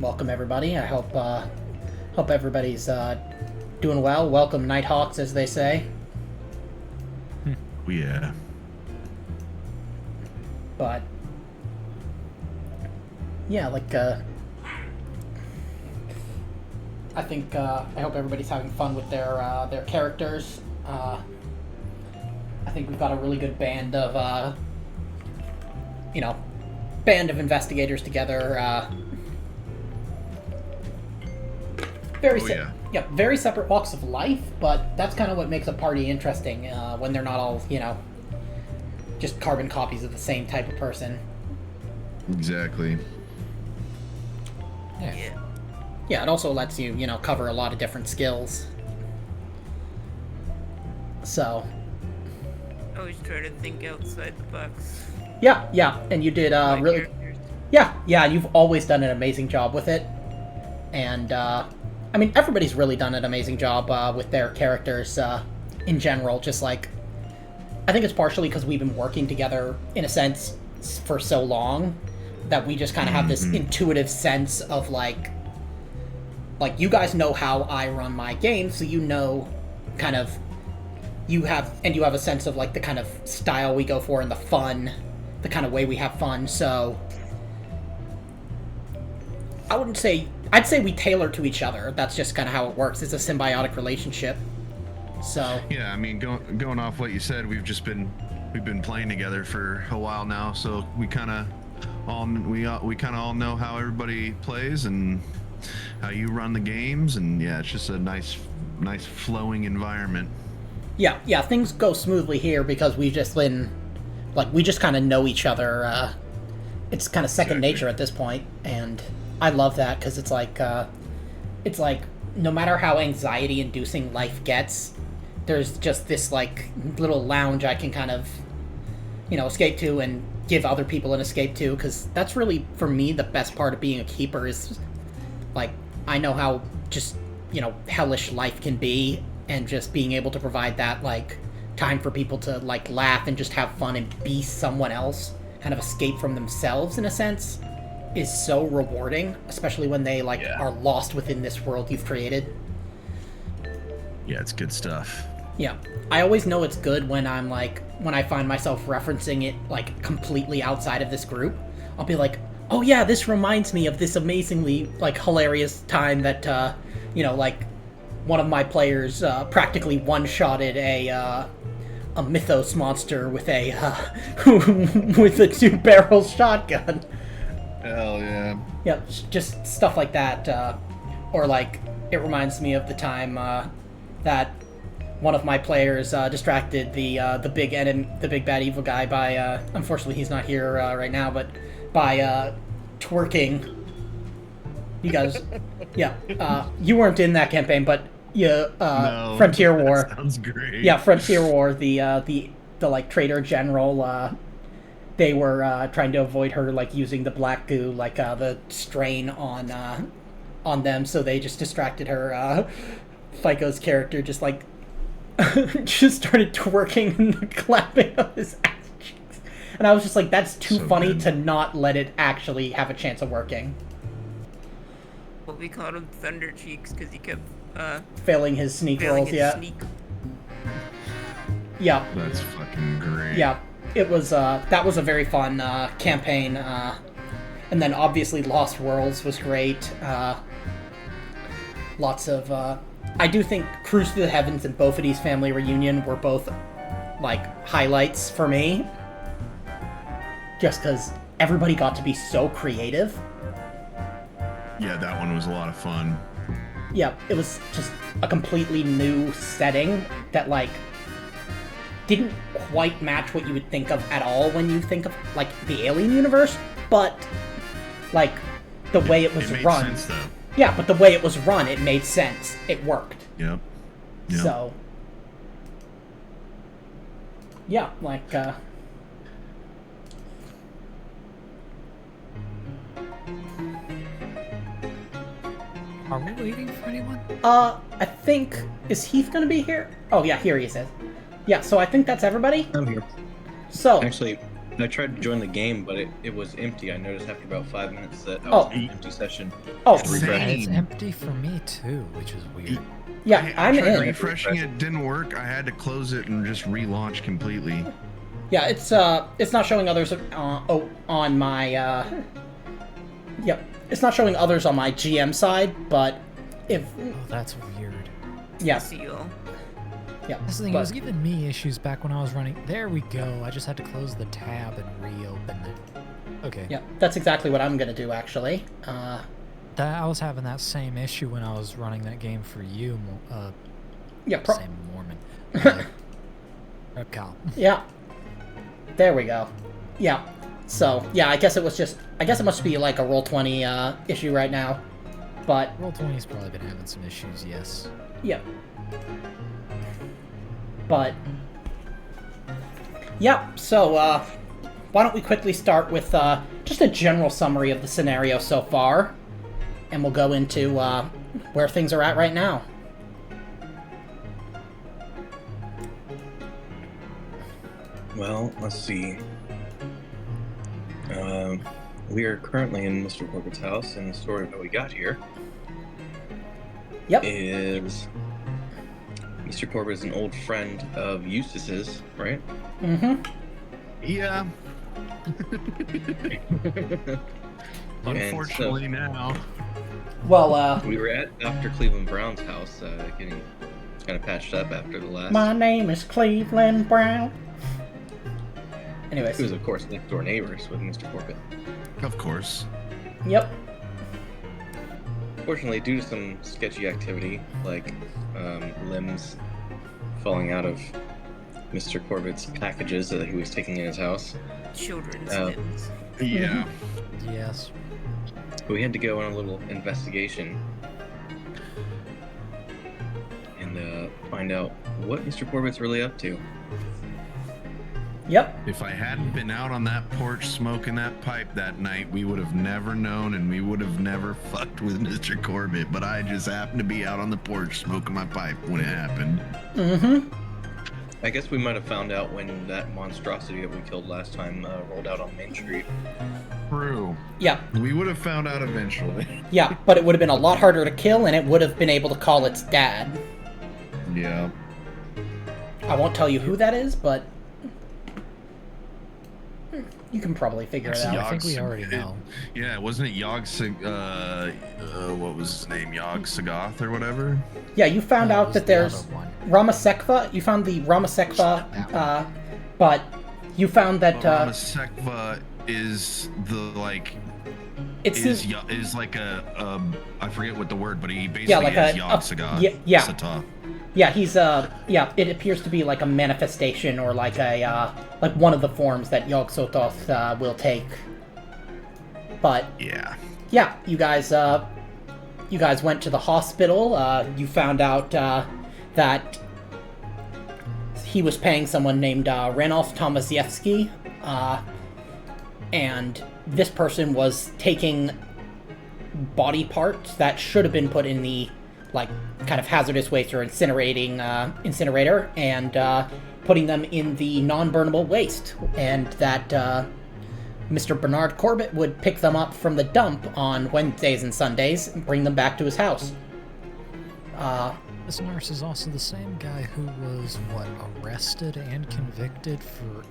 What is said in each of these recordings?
welcome everybody. I hope everybody's doing well. Welcome, Nighthawks, as they say. Yeah. But yeah, I think I hope everybody's having fun with their characters. I think we've got a really good band of investigators together. Very separate walks of life, but that's kind of what makes a party interesting when they're not all, just carbon copies of the same type of person. Exactly. Yeah. Yeah, it also lets you, cover a lot of different skills. So. Always try to think outside the box. Yeah, and you did really. Characters. Yeah, you've always done an amazing job with it, and everybody's really done an amazing job with their characters in general. Just like, I think it's partially because we've been working together in a sense for so long that we just kind of have this intuitive sense of like you guys know how I run my game, so kind of you have a sense of like the kind of style we go for and the kind of way we have fun. So I'd say we tailor to each other. That's just kind of how it works. It's a symbiotic relationship. So yeah, going off what you said, we've been playing together for a while now, so we kind of all know how everybody plays and how you run the games, and yeah, it's just a nice flowing environment. Yeah, things go smoothly here because we've just been we just kind of know each other. It's kind of second nature at this point, and I love that because it's like no matter how anxiety-inducing life gets, there's just this little lounge I can kind of escape to and give other people an escape to, because that's really for me the best part of being a keeper is I know how just hellish life can be, and just being able to provide that time for people to laugh and just have fun and be someone else, kind of escape from themselves in a sense, is so rewarding, especially when they are lost within this world you've created. Yeah, it's good stuff. Yeah, I always know it's good when I'm when I find myself referencing it completely outside of this group. I'll be like, oh yeah, this reminds me of this amazingly hilarious time that one of my players practically one-shotted a mythos monster with a with a 2-barrel shotgun. Hell yeah. Yeah, just stuff like that. Or it reminds me of the time that one of my players distracted the big bad evil guy by unfortunately he's not here right now, but by twerking. You guys, yeah, you weren't in that campaign, but yeah, no, Frontier War. Sounds great. Yeah, Frontier War. The Trader General. They were trying to avoid her using the black goo, the strain on them, so they just distracted her. FICO's character just just started twerking and clapping up his ass cheeks, and I was just that's too so funny good to not let it actually have a chance of working. Well, we called him Thunder Cheeks because he kept failing his sneak rolls. Sneak. Yeah. That's fucking great. Yeah. It was that was a very fun campaign, and then obviously Lost Worlds was great. Lots of I do think Cruise to the Heavens and Bofidy's family reunion were both highlights for me, just because everybody got to be so creative. Yeah, that one was a lot of fun. Yeah, it was just a completely new setting that didn't quite match what you would think of at all when you think of the Alien universe, but the way it was run. Sense, though. Yeah, but the way it was run, it made sense. It worked. Yep. So yeah, Are we waiting for anyone? I think, is Heath gonna be here? Oh yeah, here he is. Yeah, so I think that's everybody. I'm here. So Actually, I tried to join the game, but it was empty. I noticed after about 5 minutes that I was in an empty session. Oh, Same. It's empty for me too, which is weird. yeah, I I'm tried in. refreshing it, didn't work. I had to close it and just relaunch completely. Yeah, it's not showing others on my yep, it's not showing others on my GM side, but if Oh, that's weird. yeah, See y'all. yeah, That's the thing, but- it was giving me issues back when I was running. There we go. I just had to close the tab and reopen it. Okay. yeah, that's exactly what I'm gonna do actually. I was having that same issue when I was running that game for you, Yeah, same Mormon. Repcal. yeah. There we go. Yeah. So yeah, I guess it must be like a Roll20 issue right now, but Roll20's probably been having some issues, yes. yeah. But yeah, so why don't we quickly start with just a general summary of the scenario so far, and we'll go into where things are at right now. Well, let's see. We are currently in Mr. Corbitt's house, and the story of how we got here Yep. is Mr. Corbitt is an old friend of Eustace's, right? Mm-hmm. Yeah, unfortunately now. Well, We were at Dr. Cleveland Brown's house, getting kind of patched up after the last. my name is Cleveland Brown. Anyways. He was, of course, next door neighbors with Mr. Corbitt. Of course. Yep. Fortunately, due to some sketchy activity, like limbs falling out of Mr. Corbitt's packages that he was taking in his house, Children's Oh. limbs. Yeah. Yes. we had to go on a little investigation and find out what Mr. Corbitt's really up to. Yep. If I hadn't been out on that porch smoking that pipe that night, we would have never known and we would have never fucked with Mr. Corbitt. But I just happened to be out on the porch smoking my pipe when it happened. Mm-hmm. I guess we might have found out when that monstrosity that we killed last time rolled out on Main Street. True. Yeah. We would have found out eventually. Yeah, but it would have been a lot harder to kill, and it would have been able to call its dad. Yeah. I won't tell you who that is, but you can probably figure it Yeah, out. I think we already know. Yeah, wasn't it Yog what was his name? Yog Sagoth or whatever? Yeah, you found No, it out was that the there's other one. Ramasekva. You found the Ramasekva, but you found that Ramasekva is the like it seems is like a I forget what the word, but he basically yeah, like is a Yog Sagoth. yeah. Satoth. Yeah, he's yeah. It appears to be like a manifestation or like a like one of the forms that Yog Sothoth will take. But Yeah. yeah, you guys went to the hospital. You found out that he was paying someone named Ranulf Tomaszewski, and this person was taking body parts that should have been put in the like kind of hazardous waste or incinerator and putting them in the non-burnable waste, and that Mr. Bernard Corbitt would pick them up from the dump on Wednesdays and Sundays and bring them back to his house. This nurse is also the same guy who was, arrested and convicted for,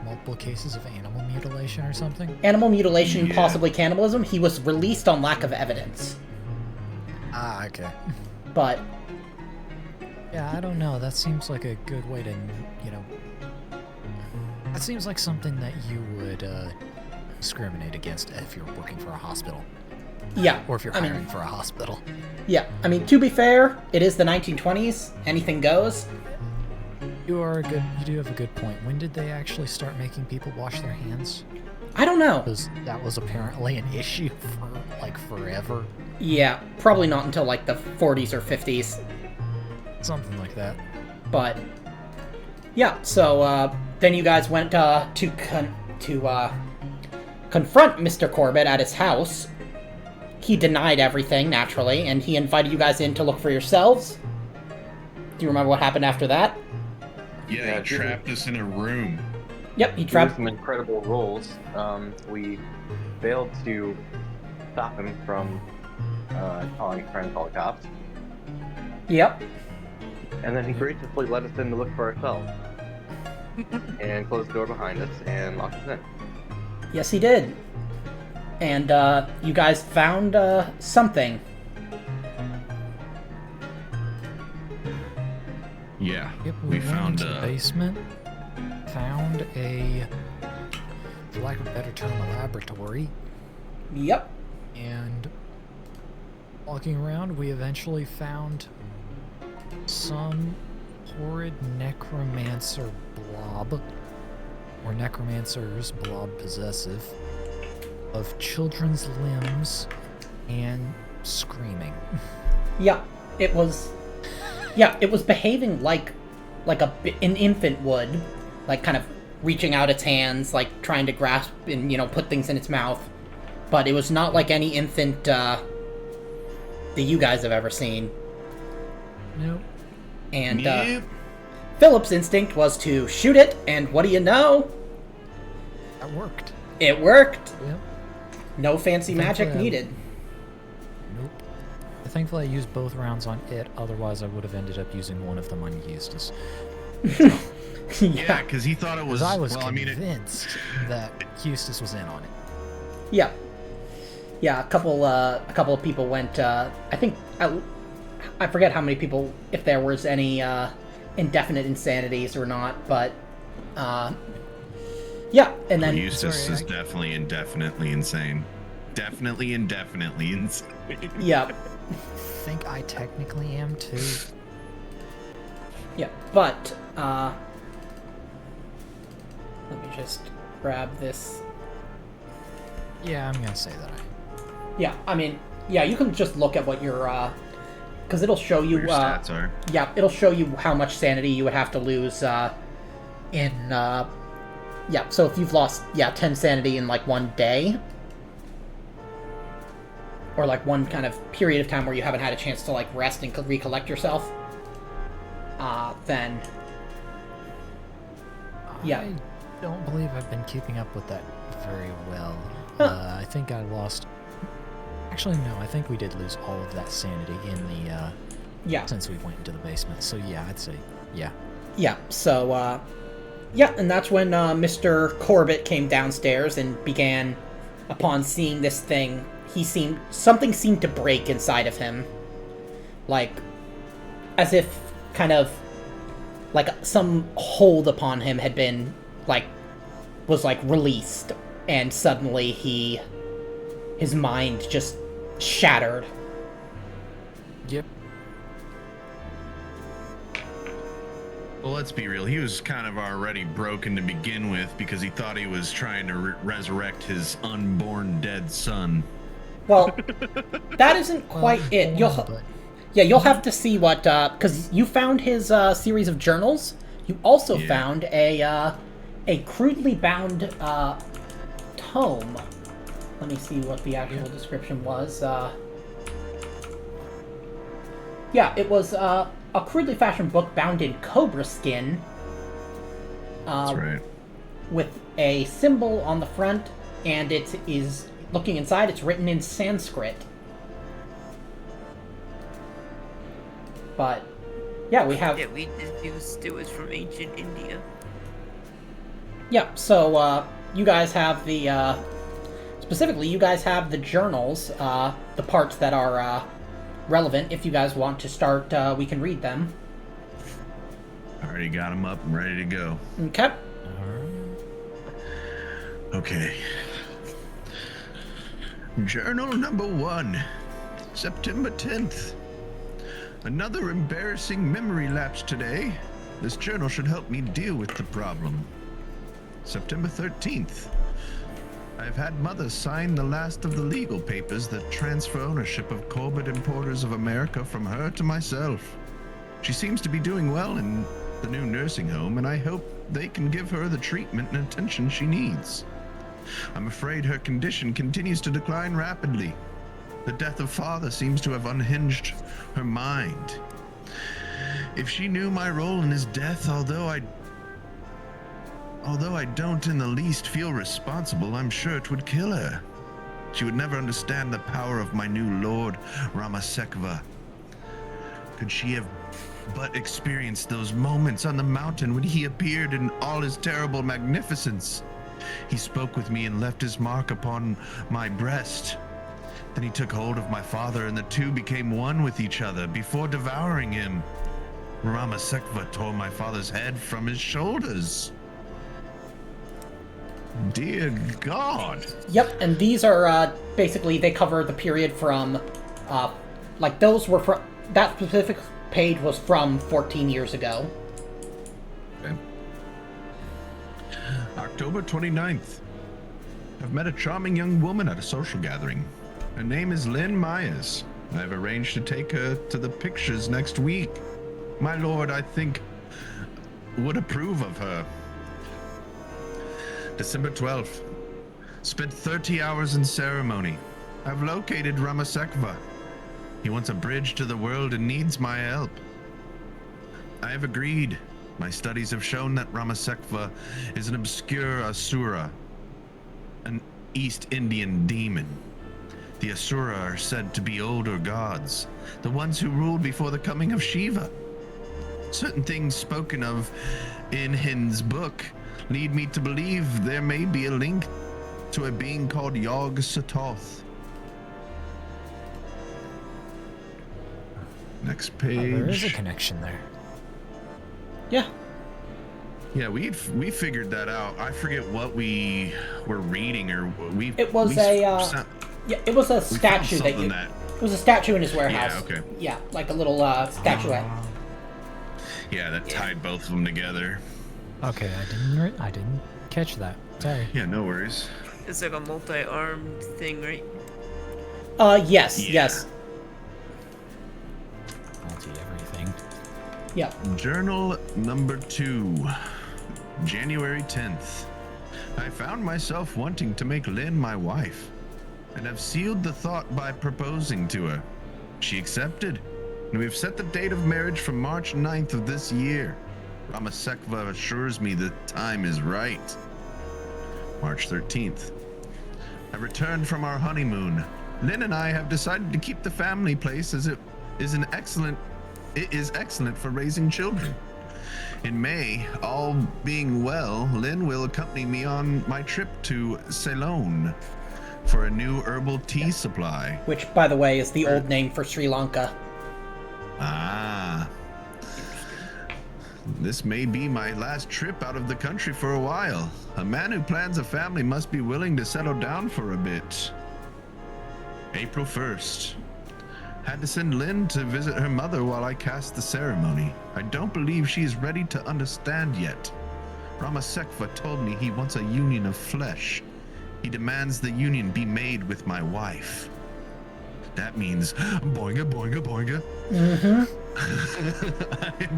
multiple cases of animal mutilation or something? Animal mutilation, Yeah. possibly cannibalism. He was released on lack of evidence. Ah, okay. But Yeah, I don't know. That seems like a good way to, that seems like something that you would discriminate against if you're working for a hospital. yeah, Or if you're I hiring mean, for a hospital. yeah. I mean, to be fair, it is the 1920s. Anything goes. You do have a good point. When did they actually start making people wash their hands? I don't know. Because that was apparently an issue for, forever. Yeah, probably not until like the 40s or 50s. Something like that. But yeah, so then you guys went to confront Mr. Corbitt at his house. He denied everything, naturally, and he invited you guys in to look for yourselves. Do you remember what happened after that? Yeah, he trapped us in a room. Yep, he With trapped. some incredible rolls, we failed to stop him from trying to call the cops. Yep. And then he graciously let us in to look for ourselves. And closed the door behind us and locked us in. Yes, he did. And you guys found something. Yeah, Yep, we went found into the basement, found a, for lack of a better term, a laboratory, Yep. and walking around, we eventually found some horrid necromancer blob, or necromancer's blob possessive, of children's limbs and screaming. Yeah, it was. Yeah, it was behaving like an infant would, like kind of reaching out its hands, like trying to grasp and put things in its mouth. But it was not like any infant that you guys have ever seen. Nope. And Yep. Philip's instinct was to shoot it, and what do you know? That worked. It worked. Yep. No fancy magic needed. Nope. Thankfully, I used both rounds on it. Otherwise, I would have ended up using one of them on Eustace. Yeah, because he thought it was. Because I was well, I mean, convinced that Eustace was in on it. Yeah. Yeah, a couple of people went. I think I forget how many people, if there was any indefinite insanities or not, but yeah, and then Eustace is definitely indefinitely insane. Definitely indefinitely insane. yeah, I think I technically am too. yeah, but let me just grab this. Yeah, I'm gonna say that Yeah, I mean, yeah, you can just look at what your because it'll show you What your stats are. yeah, it'll show you how much sanity you would have to lose in yeah, so if you've lost 10 sanity in like one day, or like one kind of period of time where you haven't had a chance to like rest and recollect yourself, then yeah. I don't believe I've been keeping up with that very well. Huh. I think I lost. Actually, no. I think we did lose all of that sanity in the Yeah. since we went into the basement. So yeah, I'd say yeah. Yeah, so, yeah, and that's when Mr. Corbitt came downstairs and began, upon seeing this thing, something seemed to break inside of him. Like, as if, kind of, like, some hold upon him had been, like, was, like, released, and suddenly his mind just shattered. Yep. Well, let's be real. He was kind of already broken to begin with because he thought he was trying to resurrect his unborn dead son. Well, that isn't quite it. You'll have to see what, because you found his series of journals. You also found a crudely bound tome. Let me see what the actual description was. Yeah, it was a crudely fashioned book bound in cobra skin. That's right. With a symbol on the front, and it is, looking inside, it's written in Sanskrit. But, yeah, we have... Yeah, we deduced it was from ancient India. Yeah, so, you guys have the, specifically, you guys have the journals, the parts that are, relevant. If you guys want to start, we can read them. Already got him up and ready to go. Okay. Okay. Journal number 1, September 10th. Another embarrassing memory lapse today. This journal should help me deal with the problem. September 13th. I've had Mother sign the last of the legal papers that transfer ownership of Corbitt Importers of America from her to myself. She seems to be doing well in the new nursing home, and I hope they can give her the treatment and attention she needs. I'm afraid her condition continues to decline rapidly. The death of father seems to have unhinged her mind. If she knew my role in his death, although I Although I don't in the least feel responsible, I'm sure it would kill her. She would never understand the power of my new lord, Ramasekva. Could she have but experienced those moments on the mountain when he appeared in all his terrible magnificence? He spoke with me and left his mark upon my breast. Then he took hold of my father, and the two became one with each other before devouring him. Ramasekva tore my father's head from his shoulders. Dear God. Yep, and these are basically, they cover the period from, like those were from, that specific page was from 14 years ago. Okay. October 29th. I've met a charming young woman at a social gathering. Her name is Lynn Myers. I've arranged to take her to the pictures next week. My lord, I think, would approve of her. December 12th. Spent 30 hours in ceremony. I've located Ramasekva. He wants a bridge to the world and needs my help. I have agreed. My studies have shown that Ramasekva is an obscure Asura, an East Indian demon. The Asura are said to be older gods, the ones who ruled before the coming of Shiva. Certain things spoken of in Hin's book lead me to believe there may be a link to a being called Yog Sothoth. Next page. There is a connection there. Yeah. Yeah, we figured that out. I forget what we were reading, or we. It was it was a statue it was a statue in his warehouse. Yeah, okay. Yeah, like a little statuette. Yeah, that tied both of them together. Okay, I didn't catch that. Sorry. Yeah, no worries. It's like a multi-armed thing, right? Yes, Yeah. yes. Multi-everything. Yeah. Journal number 2, January 10th. I found myself wanting to make Lynn my wife, and have sealed the thought by proposing to her. She accepted, and we've set the date of marriage for March 9th of this year. Ramasekva assures me the time is right. March 13th. I returned from our honeymoon. Lynn and I have decided to keep the family place as it is excellent for raising children. In May, all being well, Lynn will accompany me on my trip to Ceylon for a new herbal tea supply. Which, by the way, is the old name for Sri Lanka. Ah. This may be my last trip out of the country for a while. A man who plans a family must be willing to settle down for a bit. April 1st. Had to send Lynn to visit her mother while I cast the ceremony. I don't believe she is ready to understand yet. Ramasekva told me he wants a union of flesh. He demands the union be made with my wife. That means boinga, boinga, boinga.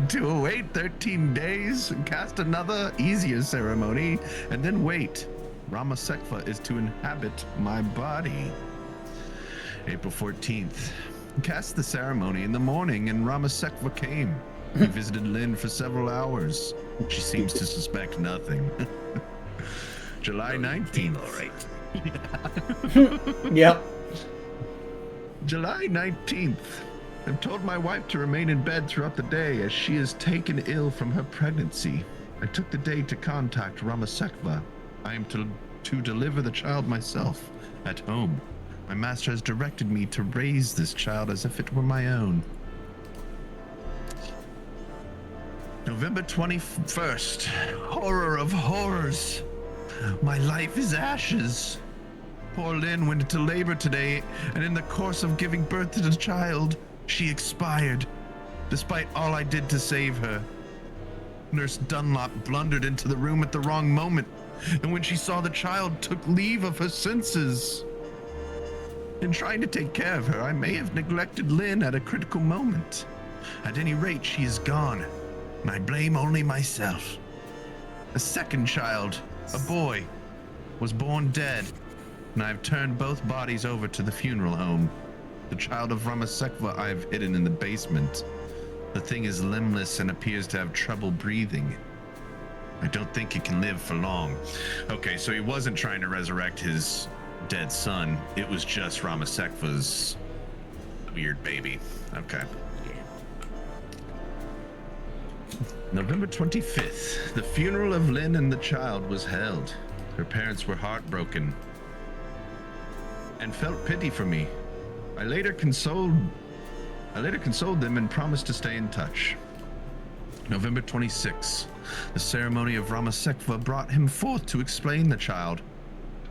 To await 13 days, cast another, easier ceremony, and then wait. Ramasekva is to inhabit my body. April 14th. Cast the ceremony in the morning, and Ramasekva came. We visited Lynn for several hours. She seems to suspect nothing. July 19th. All right. Yep. July 19th. I've told my wife to remain in bed throughout the day as she is taken ill from her pregnancy. I took the day to contact Ramasekva. I am to deliver the child myself at home. My master has directed me to raise this child as if it were my own. November 21st. Horror of horrors. My life is ashes. Poor Lynn went into labor today, and in the course of giving birth to the child, she expired, despite all I did to save her. Nurse Dunlop blundered into the room at the wrong moment, and when she saw the child, took leave of her senses. In trying to take care of her, I may have neglected Lynn at a critical moment. At any rate, she is gone, and I blame only myself. A second child, a boy, was born dead, and I have turned both bodies over to the funeral home. The child of Ramasekva I have hidden in the basement. The thing is limbless and appears to have trouble breathing. I don't think it can live for long. Okay, so he wasn't trying to resurrect his dead son. It was just Ramasekva's weird baby. Okay. November 25th. The funeral of Lynn and the child was held. Her parents were heartbroken and felt pity for me. I later consoled them and promised to stay in touch. November 26th. The ceremony of Ramasekva brought him forth to explain the child.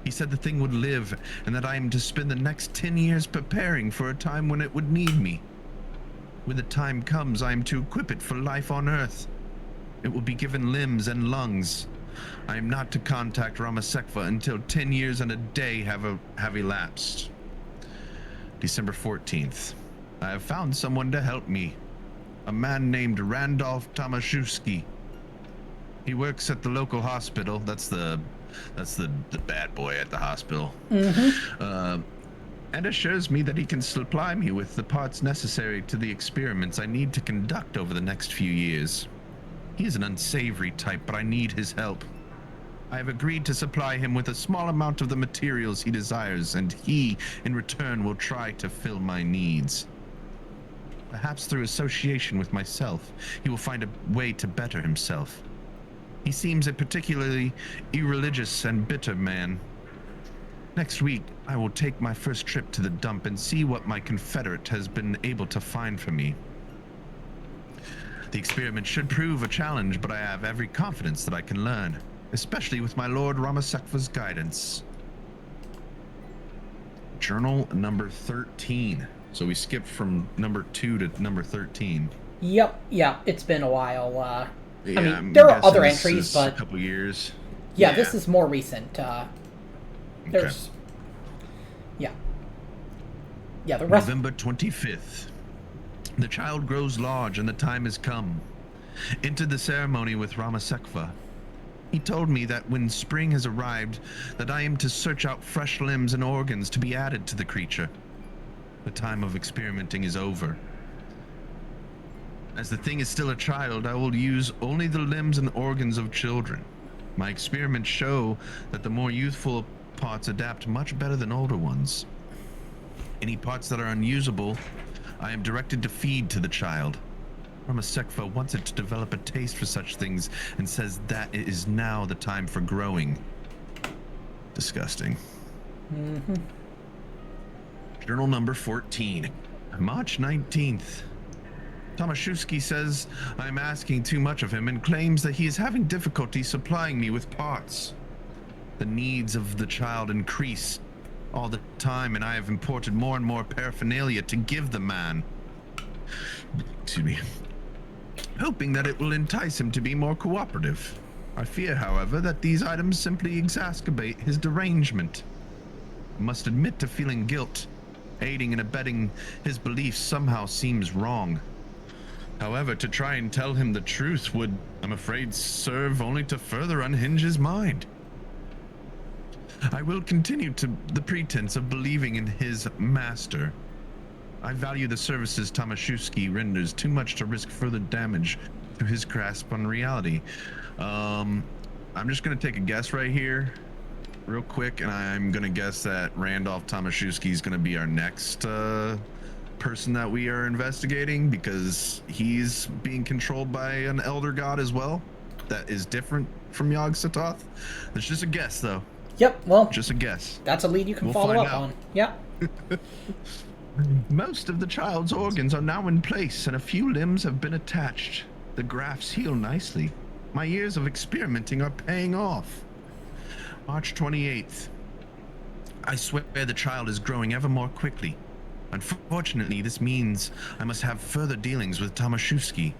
He said the thing would live and that I am to spend the next 10 years preparing for a time when it would need me. When the time comes, I am to equip it for life on Earth. It will be given limbs and lungs. I am not to contact Ramasekva until 10 years and a day have elapsed. December 14th. I have found someone to help me. A man named Randolph Tomaszewski. He works at the local hospital. That's the bad boy at the hospital. Mm-hmm. And assures me that he can supply me with the parts necessary to the experiments I need to conduct over the next few years. He is an unsavory type, but I need his help. I have agreed to supply him with a small amount of the materials he desires, and he, in return, will try to fill my needs. Perhaps through association with myself, he will find a way to better himself. He seems a particularly irreligious and bitter man. Next week, I will take my first trip to the dump and see what my confederate has been able to find for me. The experiment should prove a challenge, but I have every confidence that I can learn, especially with my Lord Ramasekva's guidance. Journal number 13. So we skipped from number 2 to number 13. Yep, yeah, it's been a while. Yeah, I mean, I'm there are other guessing this entries, is but a couple years. Yeah, this is more recent. There's, yeah, the rest. November 25th. The child grows large, and the time has come. Entered the ceremony with Ramasekva. He told me that when spring has arrived, that I am to search out fresh limbs and organs to be added to the creature. The time of experimenting is over. As the thing is still a child, I will use only the limbs and organs of children. My experiments show that the more youthful parts adapt much better than older ones. Any parts that are unusable, I am directed to feed to the child. Ramasekva wants it to develop a taste for such things and says that it is now the time for growing. Disgusting. Mm-hmm. Journal number 14. March 19th. Tomaszewski says I'm asking too much of him and claims that he is having difficulty supplying me with parts. The needs of the child increase all the time, and I have imported more and more paraphernalia to give the man. Excuse me. Hoping that it will entice him to be more cooperative. I fear, however, that these items simply exacerbate his derangement. I must admit to feeling guilt. Aiding and abetting his beliefs somehow seems wrong. However, to try and tell him the truth would, I'm afraid, serve only to further unhinge his mind. I will continue to the pretense of believing in his master. I value the services Tomaszewski renders too much to risk further damage to his grasp on reality. I'm just going to take a guess right here, real quick, and I'm going to guess that Randolph Tomaszewski is going to be our next person that we are investigating, because he's being controlled by an elder god as well that is different from Yog-Sothoth. It's just a guess, though. Yep, well, just a guess. That's a lead you can follow up on. Yep. Most of the child's organs are now in place, and a few limbs have been attached. The grafts heal nicely. My years of experimenting are paying off. March 28th. I swear the child is growing ever more quickly. Unfortunately, this means I must have further dealings with Tomaszewski.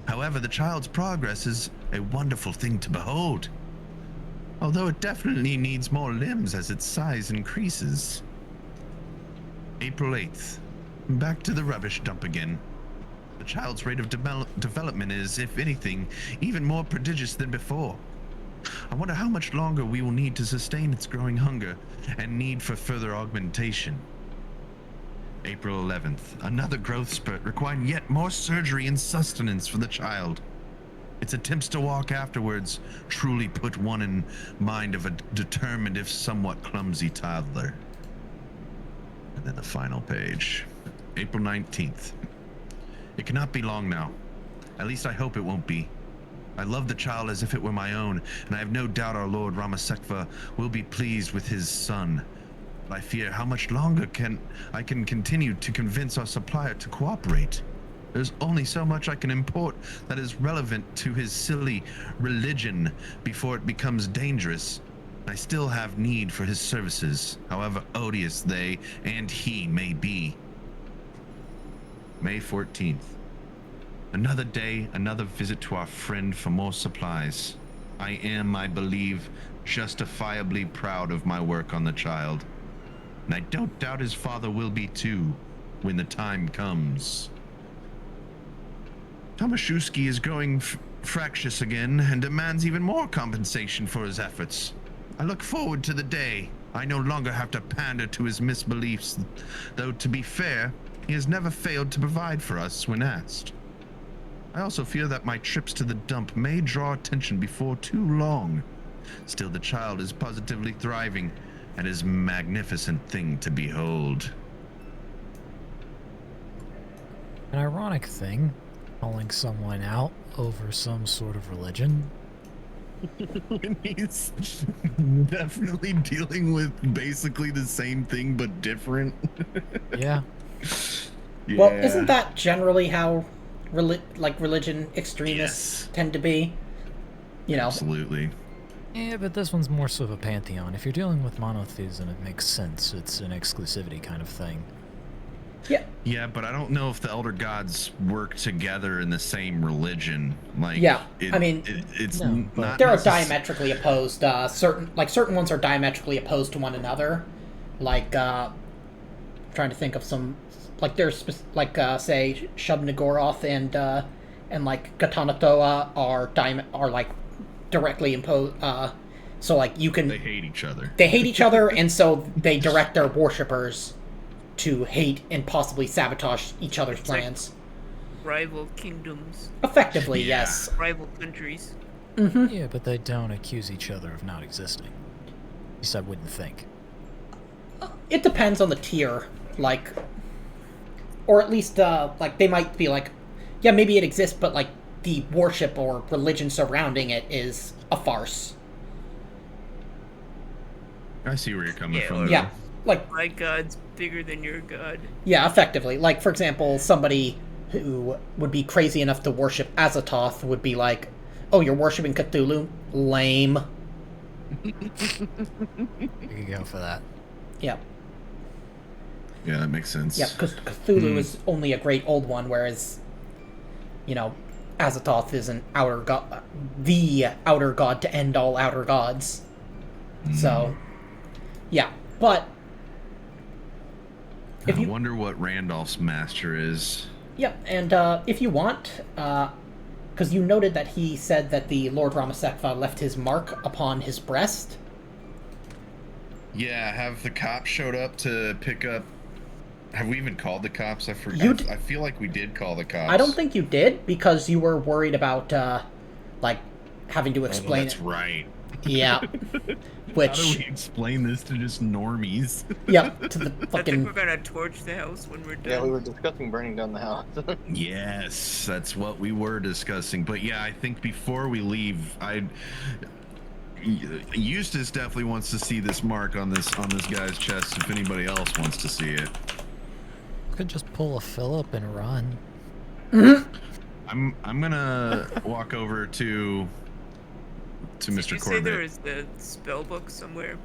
However, the child's progress is a wonderful thing to behold. Although it definitely needs more limbs as its size increases. April 8th. Back to the rubbish dump again. The child's rate of development is, if anything, even more prodigious than before. I wonder how much longer we will need to sustain its growing hunger and need for further augmentation. April 11th. Another growth spurt requiring yet more surgery and sustenance for the child. Its attempts to walk afterwards truly put one in mind of a determined, if somewhat clumsy toddler. And then the final page. April 19th. It cannot be long now. At least I hope it won't be. I love the child as if it were my own, and I have no doubt our Lord Ramasekva will be pleased with his son. But I fear how much longer I can continue to convince our supplier to cooperate. There's only so much I can import that is relevant to his silly religion before it becomes dangerous. I still have need for his services, however odious they and he may be. May 14th. Another day, another visit to our friend for more supplies. I am, I believe, justifiably proud of my work on the child. And I don't doubt his father will be too, when the time comes. Tomaszewski is growing fractious again and demands even more compensation for his efforts. I look forward to the day I no longer have to pander to his misbeliefs, though to be fair, he has never failed to provide for us when asked. I also fear that my trips to the dump may draw attention before too long. Still, the child is positively thriving and is a magnificent thing to behold. An ironic thing, calling someone out over some sort of religion. When he's definitely dealing with basically the same thing but different. Yeah. Yeah. Well, isn't that generally how religion extremists tend to be? You know. Absolutely. Yeah, but this one's more so of a pantheon. If you're dealing with monotheism, it makes sense. It's an exclusivity kind of thing. Yeah. Yeah, but I don't know if the elder gods work together in the same religion. Like, yeah, I mean, it's no, not. They're diametrically opposed. Certain ones are diametrically opposed to one another. Like, trying to think of some. Like, there's say Shub-Niggurath and like Gatanatoa are like directly imposed. So like you can. They hate each other. They hate each other, and so they direct their worshippers to hate and possibly sabotage each other's plans. Rival kingdoms. Effectively, Yeah. yes. Rival countries. Mm-hmm. Yeah, but they don't accuse each other of not existing. At least I wouldn't think. It depends on the tier, like, or at least like they might be like, yeah, maybe it exists, but like the worship or religion surrounding it is a farce. I see where you're coming Yeah, from. or- though. Yeah, like My god's bigger than your god. yeah, effectively. Like for example, somebody who would be crazy enough to worship Azathoth would be like, "Oh, you're worshiping Cthulhu? Lame." You could go for that. Yeah. Yeah, that makes sense. Yeah, because Cthulhu is only a great old one, whereas, you know, Azathoth is an outer god, the outer god to end all outer gods. So, yeah, but if I you, wonder what Randolph's master is. yeah, and if you want, because you noted that he said that the Lord Ramasekva left his mark upon his breast. Yeah, have the cops showed up to pick up. Have we even called the cops? I forgot. You d- I feel like we did call the cops. I don't think you did because you were worried about like having to Oh, explain that's it. right. Yeah, How do which we explain this to just normies? yeah to the I think fucking we're gonna torch the house when we're done. Yeah, we were discussing burning down the house. Yes, that's what we were discussing. But yeah, I think before we leave, Eustace definitely wants to see this mark on this guy's chest. If anybody else wants to see it, Could just pull a Philip and run. I'm gonna walk over to Did Mr. you say there Corbitt. was the spell book somewhere?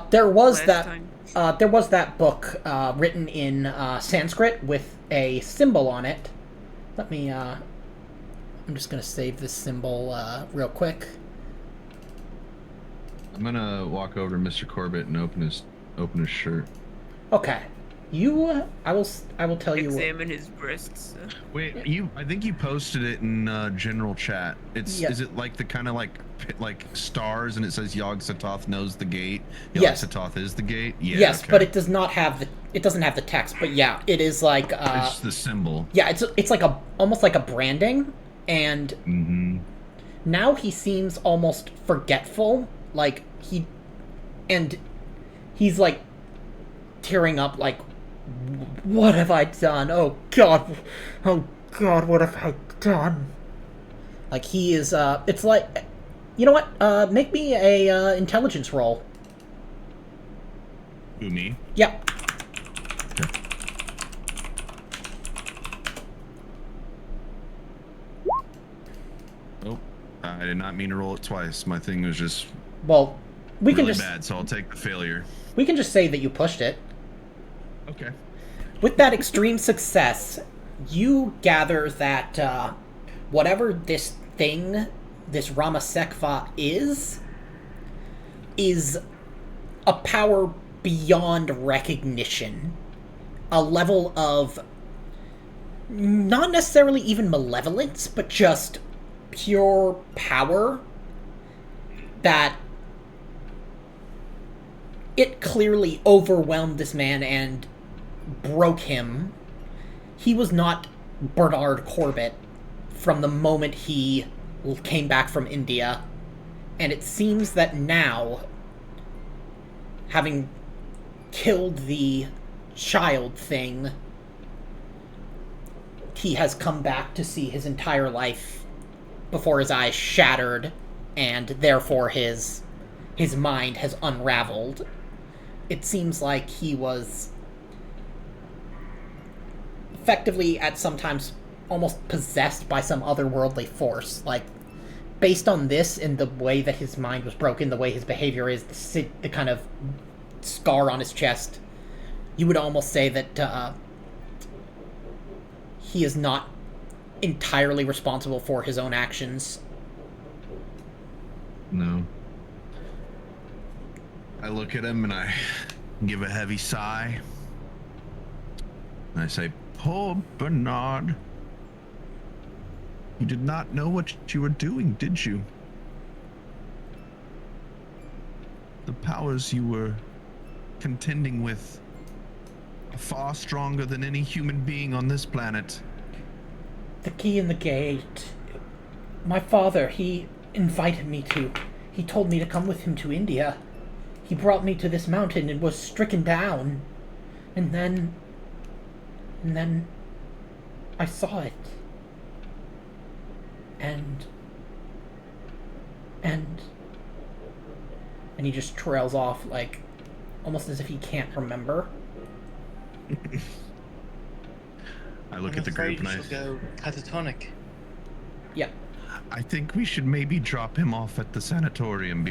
there was last that time? there was that book written in Sanskrit with a symbol on it. Let me I'm just gonna save this symbol real quick. I'm gonna walk over to Mr. Corbitt and open his shirt. Okay, I will tell you. Examine his breasts. Wait, I think you posted it in general chat. Yeah. Is it like the kind of like stars and it says Yog Sothoth knows the gate? Yog Yes. Sothoth is the gate? Yeah, Yes, okay. but it doesn't have the text. But yeah, it is like It's the symbol. yeah, it's like almost like a branding, And Mm-hmm. now he seems almost forgetful. Like, he's like tearing up, like, what have I done? Oh god, what have I done? Like, he is, it's like, you know what, make me a, intelligence roll. Who, me? Yep. Oh, I did not mean to roll it twice. My thing was just Well, we really can just, bad, so I'll take the failure. we can just say that you pushed it. Okay. With that extreme success, you gather that whatever this thing, this Ramasekva is a power beyond recognition. A level of not necessarily even malevolence, but just pure power that it clearly overwhelmed this man and broke him. He was not Bernard Corbitt from the moment he came back from India, and it seems that now, having killed the child thing, he has come back to see his entire life before his eyes shattered, and therefore his mind has unraveled. It seems like he was effectively at sometimes almost possessed by some otherworldly force. Like, based on this and the way that his mind was broken, the way his behavior is, the kind of scar on his chest, you would almost say that he is not entirely responsible for his own actions. No. I look at him and I give a heavy sigh. And I say, poor Bernard. You did not know what you were doing, did you? The powers you were contending with are far stronger than any human being on this planet. The key in the gate. My father, he invited me to. He told me to come with him to India. He brought me to this mountain and was stricken down. And then I saw it. And he just trails off, like, almost as if he can't remember. I look at the group and I go catatonic. Yeah. I think we should maybe drop him off at the sanatorium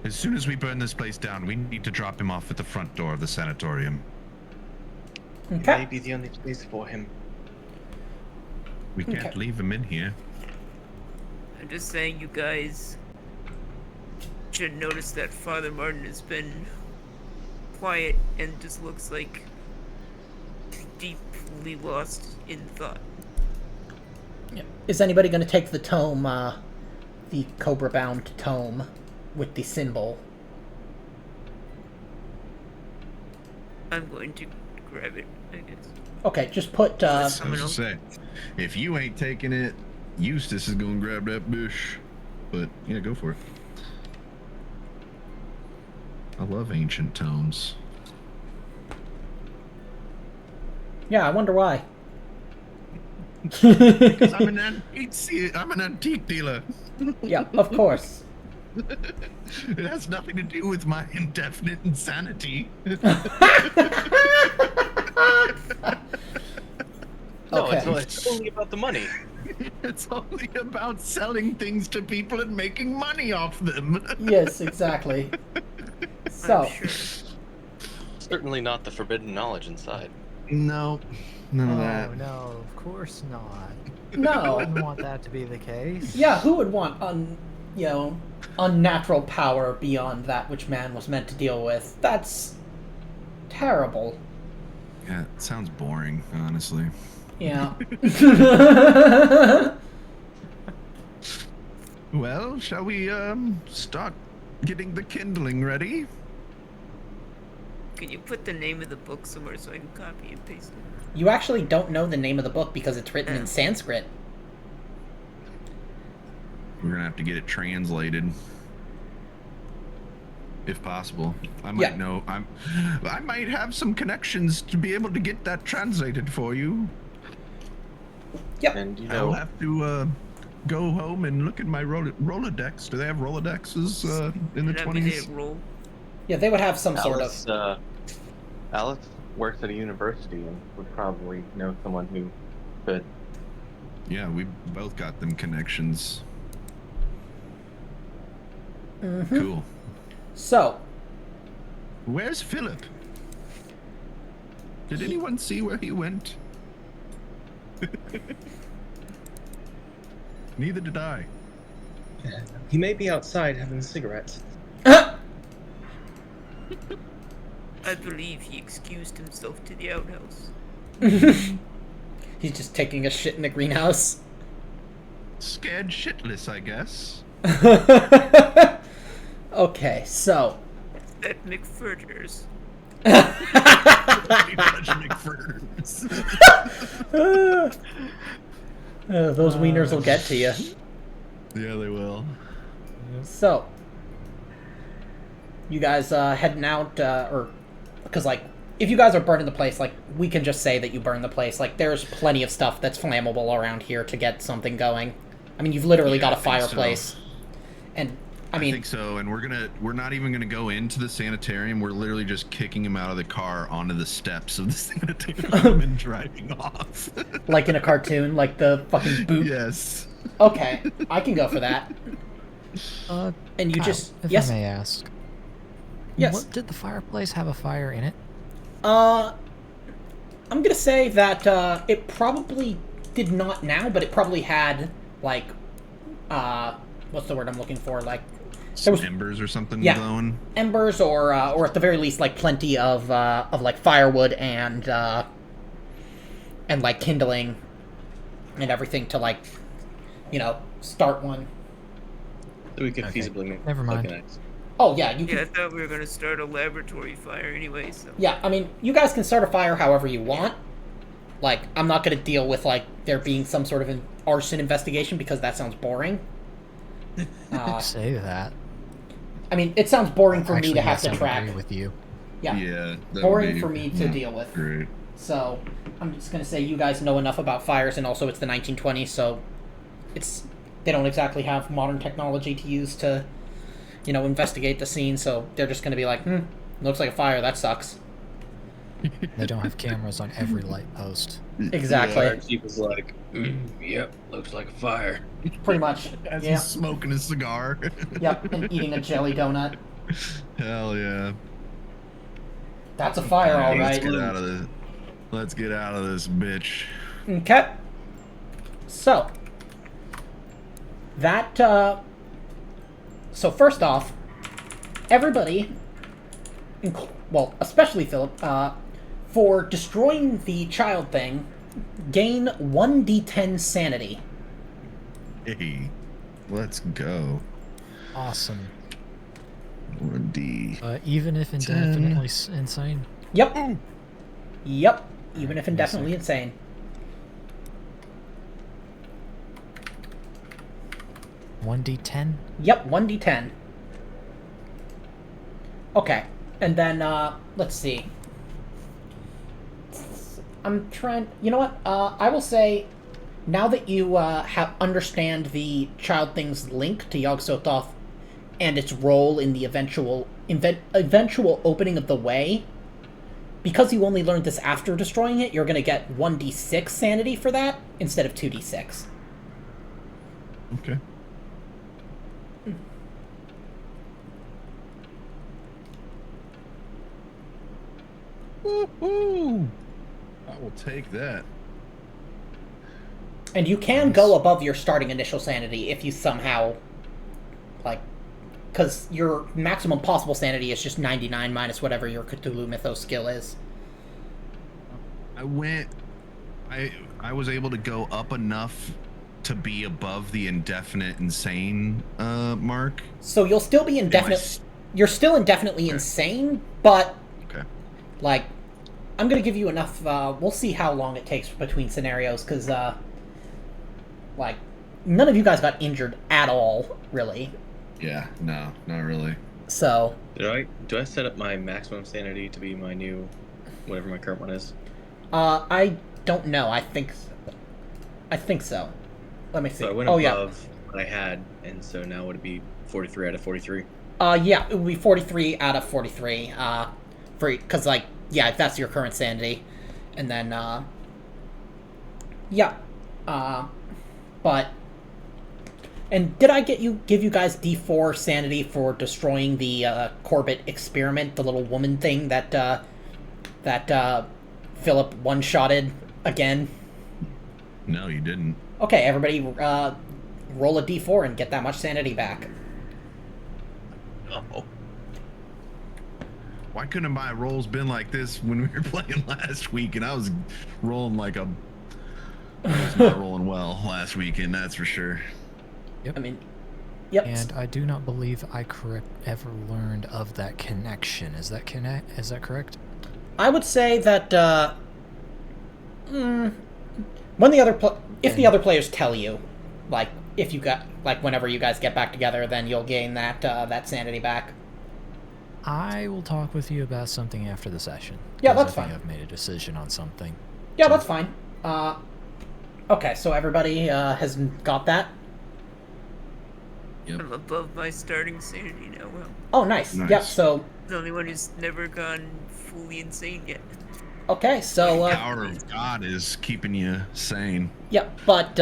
as soon as we burn this place down, we need to drop him off at the front door of the sanatorium. Okay. Maybe the only place for him. We can't Okay. leave him in here. I'm just saying, you guys should notice that Father Martin has been quiet and just looks like deeply lost in thought. Yeah. Is anybody going to take the tome, the Cobra-bound tome with the symbol? I'm going to grab it, I guess. Okay, just put, I was gonna say, if you ain't taking it, Eustace is gonna grab that bush. But yeah, go for it. I love ancient tomes. yeah, I wonder why. Because I'm an antique dealer. Yeah, of course. It has nothing to do with my indefinite insanity. No, Okay. it's only about the money. It's only about selling things to people and making money off them. Yes, exactly. So, I'm sure. Certainly not the forbidden knowledge inside. No, none of Oh that. no, of course not. I no. wouldn't want that to be the case. Yeah, who would want, unnatural power beyond that which man was meant to deal with? That's terrible. Yeah, it sounds boring, honestly. Yeah. Well, shall we start getting the kindling ready? Can you put the name of the book somewhere so I can copy and paste it? You actually don't know the name of the book because it's written in Sanskrit. We're gonna have to get it translated, if possible. I might know. I might have some connections to be able to get that translated for you. Yep. And you I'll know, have to go home and look at my Rolodex. Do they have Rolodexes in the Did that mean 20s? they roll? Yeah, they would have some sort Alice, of. Alice works at a university and would probably know someone who could. Yeah, we both got them connections. Mm-hmm. Cool. So, Where's Philip? Did anyone see where he went? Neither did I. He may be outside having a cigarette. I believe he excused himself to the outhouse. he's just taking a shit in the greenhouse. Scared shitless, I guess. Okay, so. That McFurters. Those wieners will get to you. Yeah, they will. So, you guys heading out, or because like, if you guys are burning the place, like we can just say that you burn the place. Like, there's plenty of stuff that's flammable around here to get something going. I mean, you've literally got a fireplace, and I mean, think so. And we're not even gonna go into the sanitarium. We're literally just kicking him out of the car onto the steps of the sanitarium and driving off. like in a cartoon, like the fucking boot. Yes. Okay, I can go for that. And you Kyle, just if yes, I may ask. yes. What, did the fireplace have a fire in it? I'm gonna say that it probably did not now, but it probably had like what's the word I'm looking for? Like Some was- embers or something embers, glowing. or at the very least, like plenty of like firewood and like kindling and everything to like, you know, start one. So we could Okay, feasibly make never mind. like an axe. Oh yeah, you can. Yeah, I thought we were gonna start a laboratory fire anyway, so. Yeah, I mean, you guys can start a fire however you want. Like, I'm not going to deal with, like, there being some sort of an arson investigation because that sounds boring. Say that. I mean, it sounds boring for me Actually, to have yes, to I would track. agree with you. Yeah, Yeah. that boring would be for me to deal with. Great. So, I'm just going to say you guys know enough about fires, and also it's the 1920s, so they don't exactly have modern technology to use to, you know, investigate the scene, so they're just going to be like, looks like a fire, that sucks. They don't have cameras on every light post. Exactly. Fire chief was like, yep, looks like a fire. Pretty much. As Yeah. he's smoking a cigar. Yep, and eating a jelly donut. Hell yeah. That's a fire, all Let's right. get out of this. Let's get out of this bitch. Okay. So, that, so first off, everybody, well, especially Philip, for destroying the child thing, gain 1d10 sanity. Hey, let's go. Awesome. 1D. Even if indefinitely insane. Yep. Yep. Even if indefinitely insane. One d10. Yep, 1d10. Okay, and then, let's see. I'm trying... You know what? I will say, now that you understand the child thing's link to Yog-Sothoth and its role in the eventual opening of the way, because you only learned this after destroying it, you're going to get 1d6 sanity for that instead of 2d6. Okay. Woo-hoo! I will take that. And you can go above your starting initial sanity if you somehow, like, because your maximum possible sanity is just 99 minus whatever your Cthulhu Mythos skill is. I was able to go up enough to be above the indefinite insane mark. So you'll still be indefinite. You're still indefinitely insane, but Okay. like, I'm gonna give you enough. We'll see how long it takes between scenarios, because like, none of you guys got injured at all, really. Yeah, no, not really. So Do I set up my maximum sanity to be my new, whatever my current one is? I don't know. I think so. Let me see. So I went oh above what I had, and so now would it be 43 out of 43? Yeah, it would be 43 out of 43. Because like, yeah, that's your current sanity, and then yeah, but. And did I give you guys D4 sanity for destroying the Corbitt experiment, the little woman thing that Philip one-shotted again? No, you didn't. Okay, everybody, roll a D4 and get that much sanity back. Oh. Why couldn't my rolls been like this when we were playing last week? And I was rolling like I was not rolling well last weekend, that's for sure. Yep. I mean, yep. And I do not believe I ever learned of that connection. Is that correct? I would say that when the other players tell you, like, if you got, like, whenever you guys get back together, then you'll gain that sanity back. I will talk with you about something after the session. Yeah, that's I think fine. I've made a decision on something. Yeah, that's fine. Okay, so everybody has got that. Yep. I'm above my starting sanity now. Well, Oh, nice. Nice. Yep. So the only one who's never gone fully insane yet. okay, so The power of God is keeping you sane. yep, but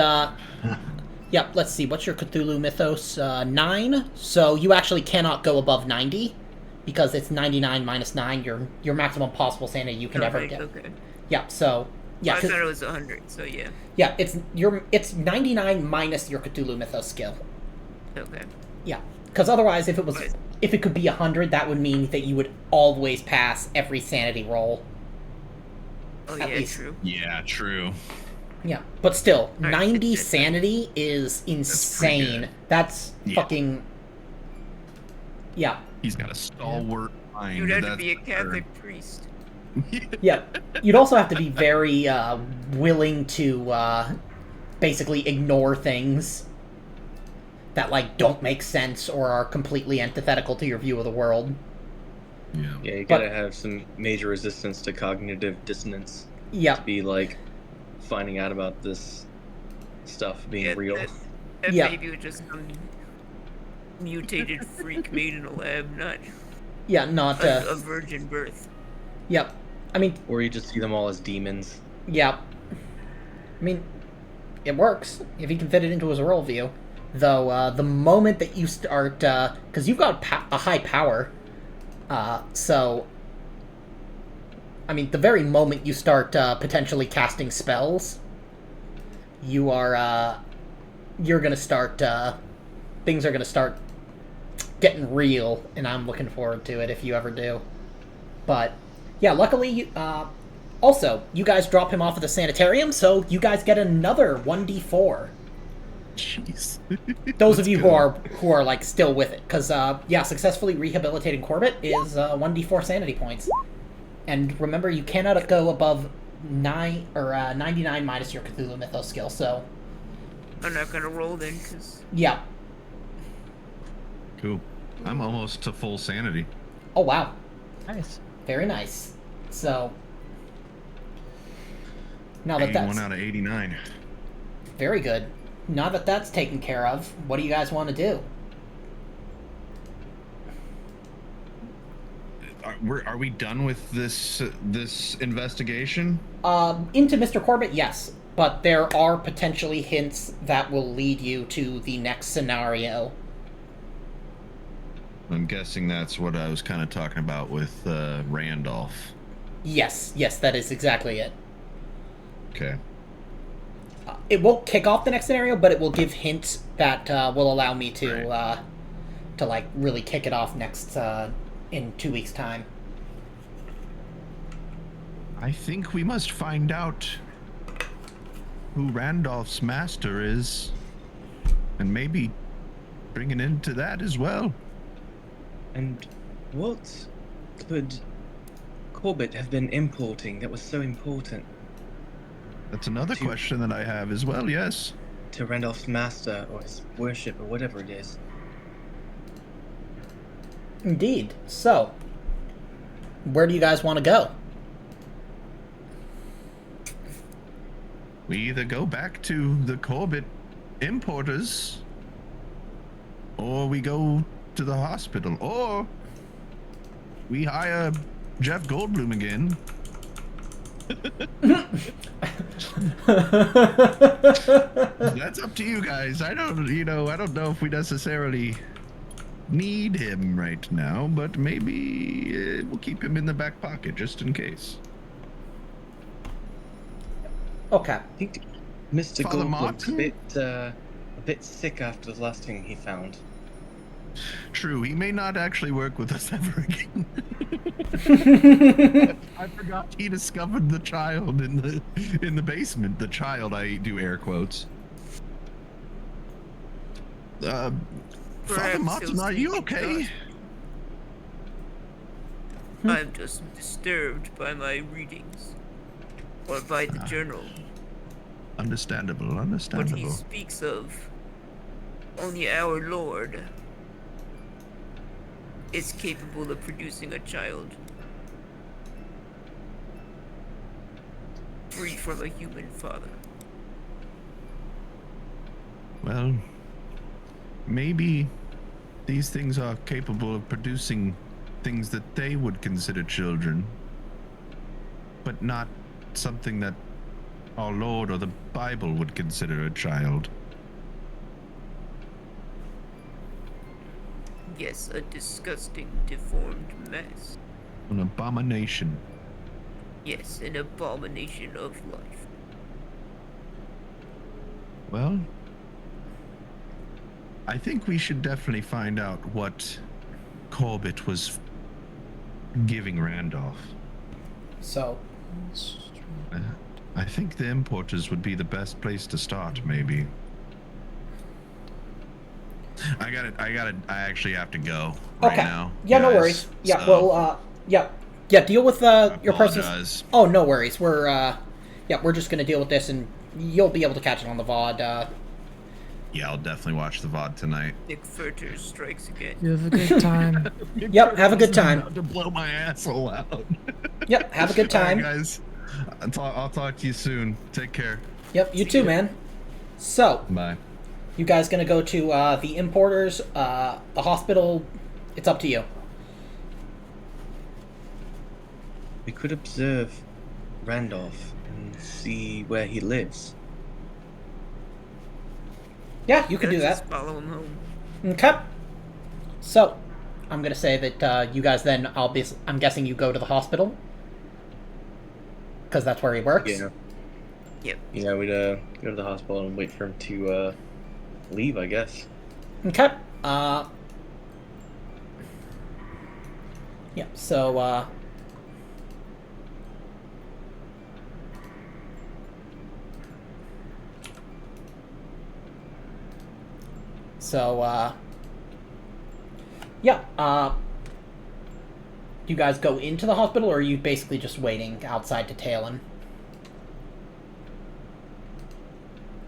yep. Let's see. What's your Cthulhu mythos? 9. So you actually cannot go above 90 because it's 99 minus 9. Your maximum possible sanity you can ever get. Okay. Yeah. So yeah. I 'cause- thought it was 100. So yeah. yeah. It's 99 minus your Cthulhu mythos skill. Okay. Yeah. Because otherwise, if Right. it could be 100, that would mean that you would always pass every sanity roll. Oh At yeah, least. true. Yeah, true. Yeah, but still, Right. 90 sanity is insane. good. That's Yeah. fucking... Yeah, He's got a stalwart mind. You'd have to that's be a for Catholic priest. sure. yeah. You'd also have to be very willing to basically ignore things that, like, don't make sense or are completely antithetical to your view of the world. Yeah. Yeah, you But- gotta have some major resistance to cognitive dissonance Yeah, to be like finding out about this stuff being Yeah, real. That Yeah. baby was just some mutated freak made in a lab, not yeah, not... a virgin birth. Yep. I mean, Or you just see them all as demons. yeah. I mean, it works if he can fit it into his worldview. Though, the moment that you start... Because you've got a high power, so... I mean, the very moment you start potentially casting spells, you are, you're gonna start, things are gonna start getting real, and I'm looking forward to it if you ever do. But, yeah, luckily, also, you guys drop him off at the sanitarium, so you guys get another 1d4. Jeez. Those of Let's you go. who are like still with it, because yeah, successfully rehabilitating Corbitt is 1d4 sanity points, and remember you cannot go above 99 minus your Cthulhu Mythos skill. So I'm not gonna roll then, cause yeah. Cool. I'm almost to full sanity. Oh wow, Nice. very nice. So now that 81 that's out of 89. very good. Now that that's taken care of, what do you guys want to do? Are we done with this investigation? Into Mr. Corbitt, yes, but there are potentially hints that will lead you to the next scenario. I'm guessing that's what I was kind of talking about with Randolph. Yes, that is exactly it. Okay. It won't kick off the next scenario, but it will give hints that will allow me to like really kick it off next in 2 weeks' time. I think we must find out who Randolph's master is, and maybe bring it into that as well. And what could Corbitt have been importing that was so important That's another question that I have as well, yes. to Randolph's master or his worship or whatever it is? Indeed. So, where do you guys want to go? We either go back to the Corbitt importers, or we go to the hospital, or we hire Jeff Goldblum again. That's up to you guys. I don't know if we necessarily need him right now, but maybe we'll keep him in the back pocket just in case. Okay. I think Mr. Father Goldblum's Martin? a bit sick after the last thing he found. True, he may not actually work with us ever again. I forgot he discovered the child in the basement. The child, I do air quotes. Father Perhaps Martin, he'll are you speak okay? us. I'm just disturbed by my readings. Or by the journal. Understandable, What he understandable. speaks of, only our Lord is capable of producing a child free from a human father. Well, maybe these things are capable of producing things that they would consider children, but not something that our Lord or the Bible would consider a child. Yes, a disgusting, deformed mess. An abomination. Yes, an abomination of life. Well, I think we should definitely find out what Corbitt was giving Randolph. So, I think the importers would be the best place to start, maybe. I actually have to go right okay. now. Yeah, no guys, worries. Yeah, so well, yeah, deal with your person's. apologize. Oh, no worries. We're just gonna deal with this, and you'll be able to catch it on the VOD. Yeah, I'll definitely watch the VOD tonight. Nick Furter strikes again. You have a good time. Yep, have a good time. About to blow my asshole out. Yep, have a good All right, time. guys. I'll talk to you soon. Take care. Yep, you too, man. So, Bye. you guys gonna go to the importers, the hospital? It's up to you. We could observe Randolph and see where he lives. Yeah, you can do Let's that. just follow him home. Okay. So, I'm gonna say that you guys then, I'm guessing you go to the hospital? Because that's where he works? Yeah. Yep. Yeah, we'd go to the hospital and wait for him to leave, I guess. Okay. Yeah, so, you guys go into the hospital, or are you basically just waiting outside to tail him?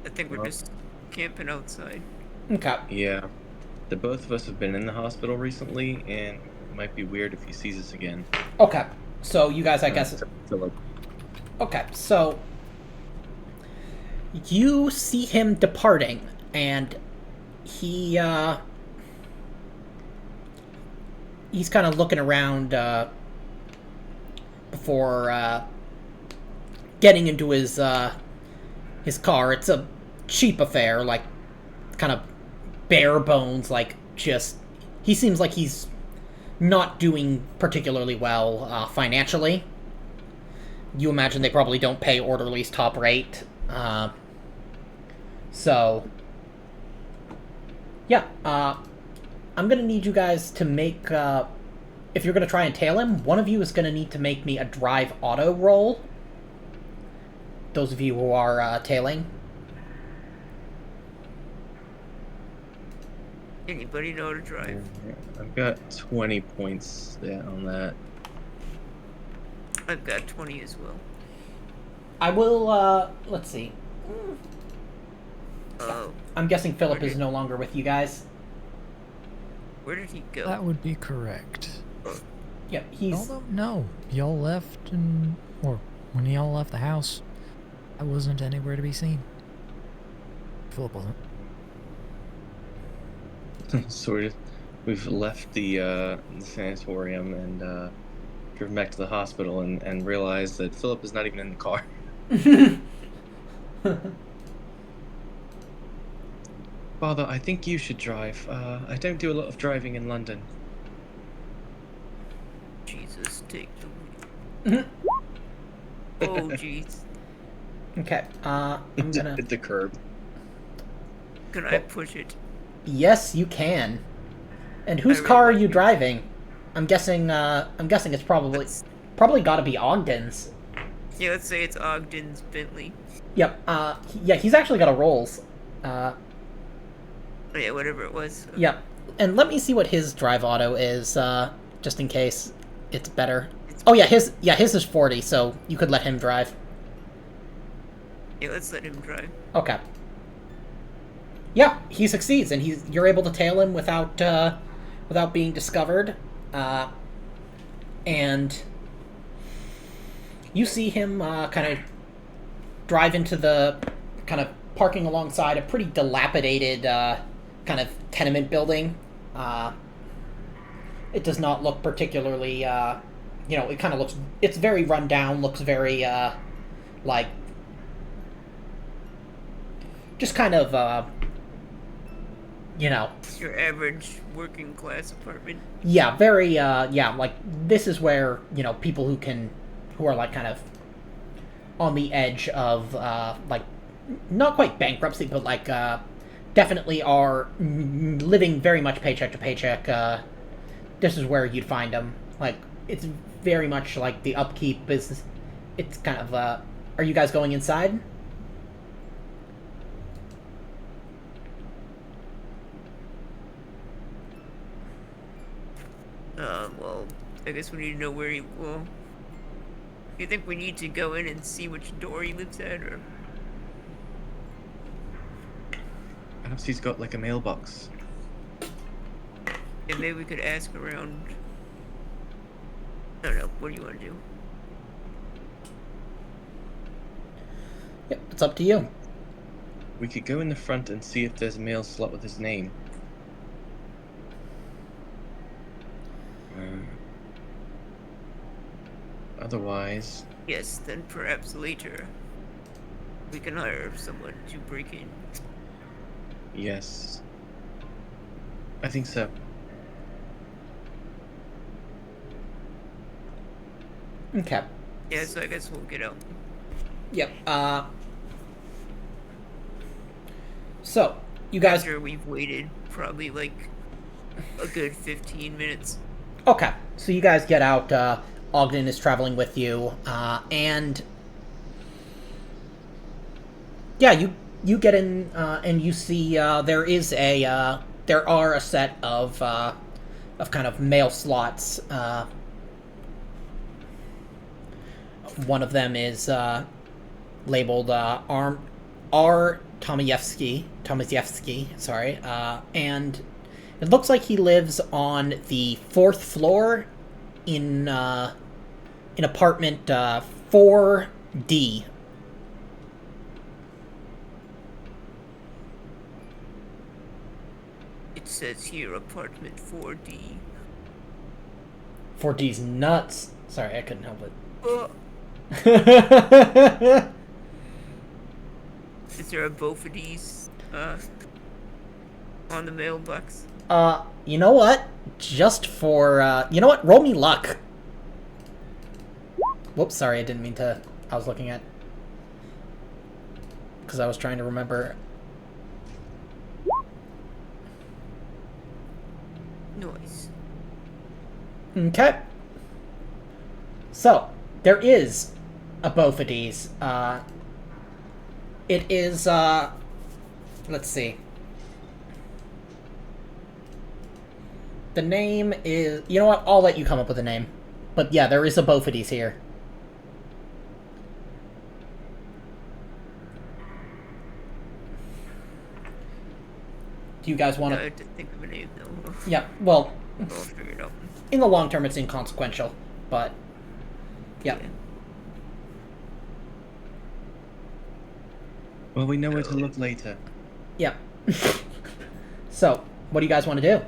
I think we're Well- just camping outside. Okay. Yeah. The both of us have been in the hospital recently, and it might be weird if he sees us again. Okay. So, you guys, I guess... So, like, Okay, so... You see him departing, and he's kind of looking around before getting into his car. It's a cheap affair, like kind of bare bones, like just he seems like he's not doing particularly well financially. You imagine they probably don't pay orderlies top rate. So yeah, I'm gonna need you guys to make, if you're gonna try and tail him, one of you is gonna need to make me a drive auto roll. Those of you who are, tailing. Anybody know how to drive? I've got 20 points on that. I've got 20 as well. I will, let's see. Oh, I'm guessing Philip Okay. is no longer with you guys. where did he go? That would be correct. Yep, he's... Although, no. Y'all left and... Or, when y'all left the house, I wasn't anywhere to be seen. Philip wasn't. So we've left the sanatorium and driven back to the hospital and realized that Philip is not even in the car. Father, I think you should drive. I don't do a lot of driving in London. Jesus, take the wheel. Oh, jeez. Okay, I'm gonna... Hit the curb. Can I push it? Yes, you can. And whose really car are like you it. driving? I'm guessing it's probably gotta be Ogden's. Yeah, let's say it's Ogden's Bentley. Yep, yeah, he's actually got a Rolls. Yeah, whatever it was. Yep. And let me see what his drive auto is, just in case it's better. It's- Oh yeah, his is 40, so you could let him drive. Yeah, let's let him drive. Okay. Yeah, he succeeds, and you're able to tail him without being discovered. And you see him kind of drive into the kind of parking alongside a pretty dilapidated kind of tenement building. It does not look particularly, it kind of looks, it's very run down, looks very, like, just kind of, Your average working class apartment. yeah, very, like, this is where, people who are, like, kind of on the edge of, like, not quite bankruptcy, but, like, definitely are living very much paycheck to paycheck. This is where you'd find them. Like, it's very much like the upkeep is, it's kind of, are you guys going inside? Well, I guess we need to know where he. Well, do you think we need to go in and see which door he lives at, or? Perhaps he's got like a mailbox. And maybe we could ask around. I don't know. What do you want to do? Yep, it's up to you. We could go in the front and see if there's a mail slot with his name. Otherwise, Yes, then perhaps later we can hire someone to break in. yes. I think so. Okay. Yeah, so I guess we'll get out. Yep, so, you guys... After we've waited probably like a good 15 minutes. Okay, so you guys get out, Ogden is traveling with you, and... Yeah, you get in, and you see, there are a set of kind of mail slots, one of them is, labeled, R. Tomaszewski, sorry, and it looks like he lives on the 4th floor in apartment 4D. It says here apartment 4D. 4D's nuts. Sorry, I couldn't help it. Is there a both of these on the mailbox? You know what? Just for, you know what? Roll me luck. Whoops, sorry, I didn't mean to... I was looking at... Because I was trying to remember... Noise. Okay. So, there is a Bofidis. It is, let's see. The name is... You know what? I'll let you come up with a name. But yeah, there is a Bofidis here. Do you guys want I to? had to think of a name though. Yeah. Well, I'll figure it out. in the long term, it's inconsequential, but yeah. Well, we know where to look later. Yeah. So, what do you guys want to do?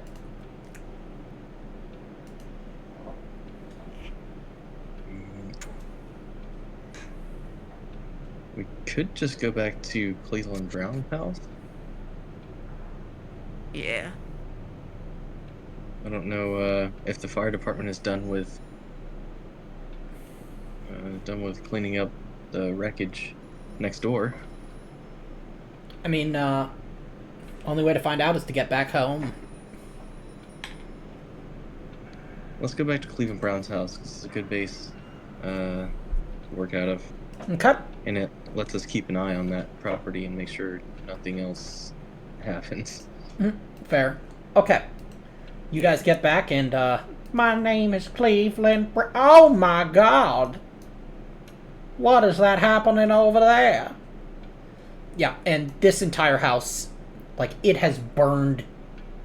We could just go back to Cleveland Brown's house. Yeah. I don't know if the fire department is done with cleaning up the wreckage next door. I mean, only way to find out is to get back home. Let's go back to Cleveland Brown's house 'cause it's a good base to work out of, Okay. and it lets us keep an eye on that property and make sure nothing else happens. Fair. Okay. You guys get back and, my name is Cleveland oh my god! What is that happening over there? Yeah, and this entire house, like, it has burned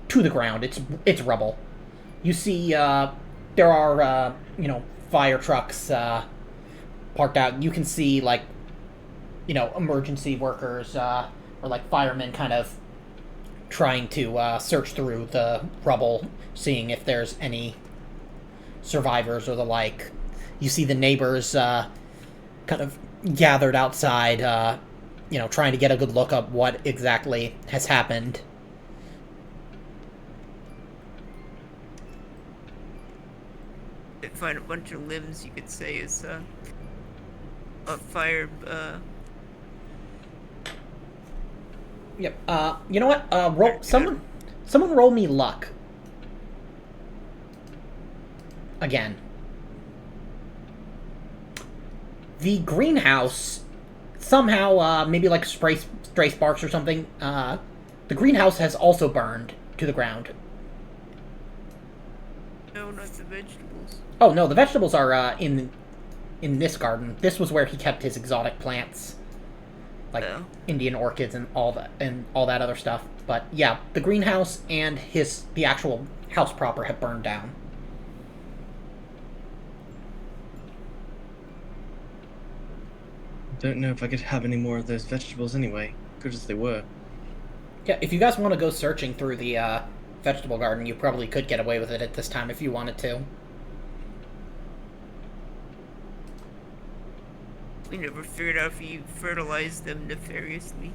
to the ground. It's rubble. You see, there are, fire trucks, parked out. You can see, like, emergency workers, or, like, firemen kind of trying to, search through the rubble, seeing if there's any survivors or the like. You see the neighbors, kind of gathered outside, trying to get a good look at what exactly has happened. Find a bunch of limbs, you could say, is a fire. Yep. You know what? Someone roll me luck. Again. The greenhouse, somehow, maybe like stray sparks or something, the greenhouse has also burned to the ground. No, not the vegetables. Oh, no, the vegetables are, in this garden. This was where he kept his exotic plants. Like, Indian orchids and all that other stuff. But, yeah, the greenhouse and the actual house proper have burned down. Don't know if I could have any more of those vegetables anyway, good as they were. Yeah, if you guys want to go searching through the, vegetable garden, you probably could get away with it at this time if you wanted to. We never figured out if you fertilized them nefariously.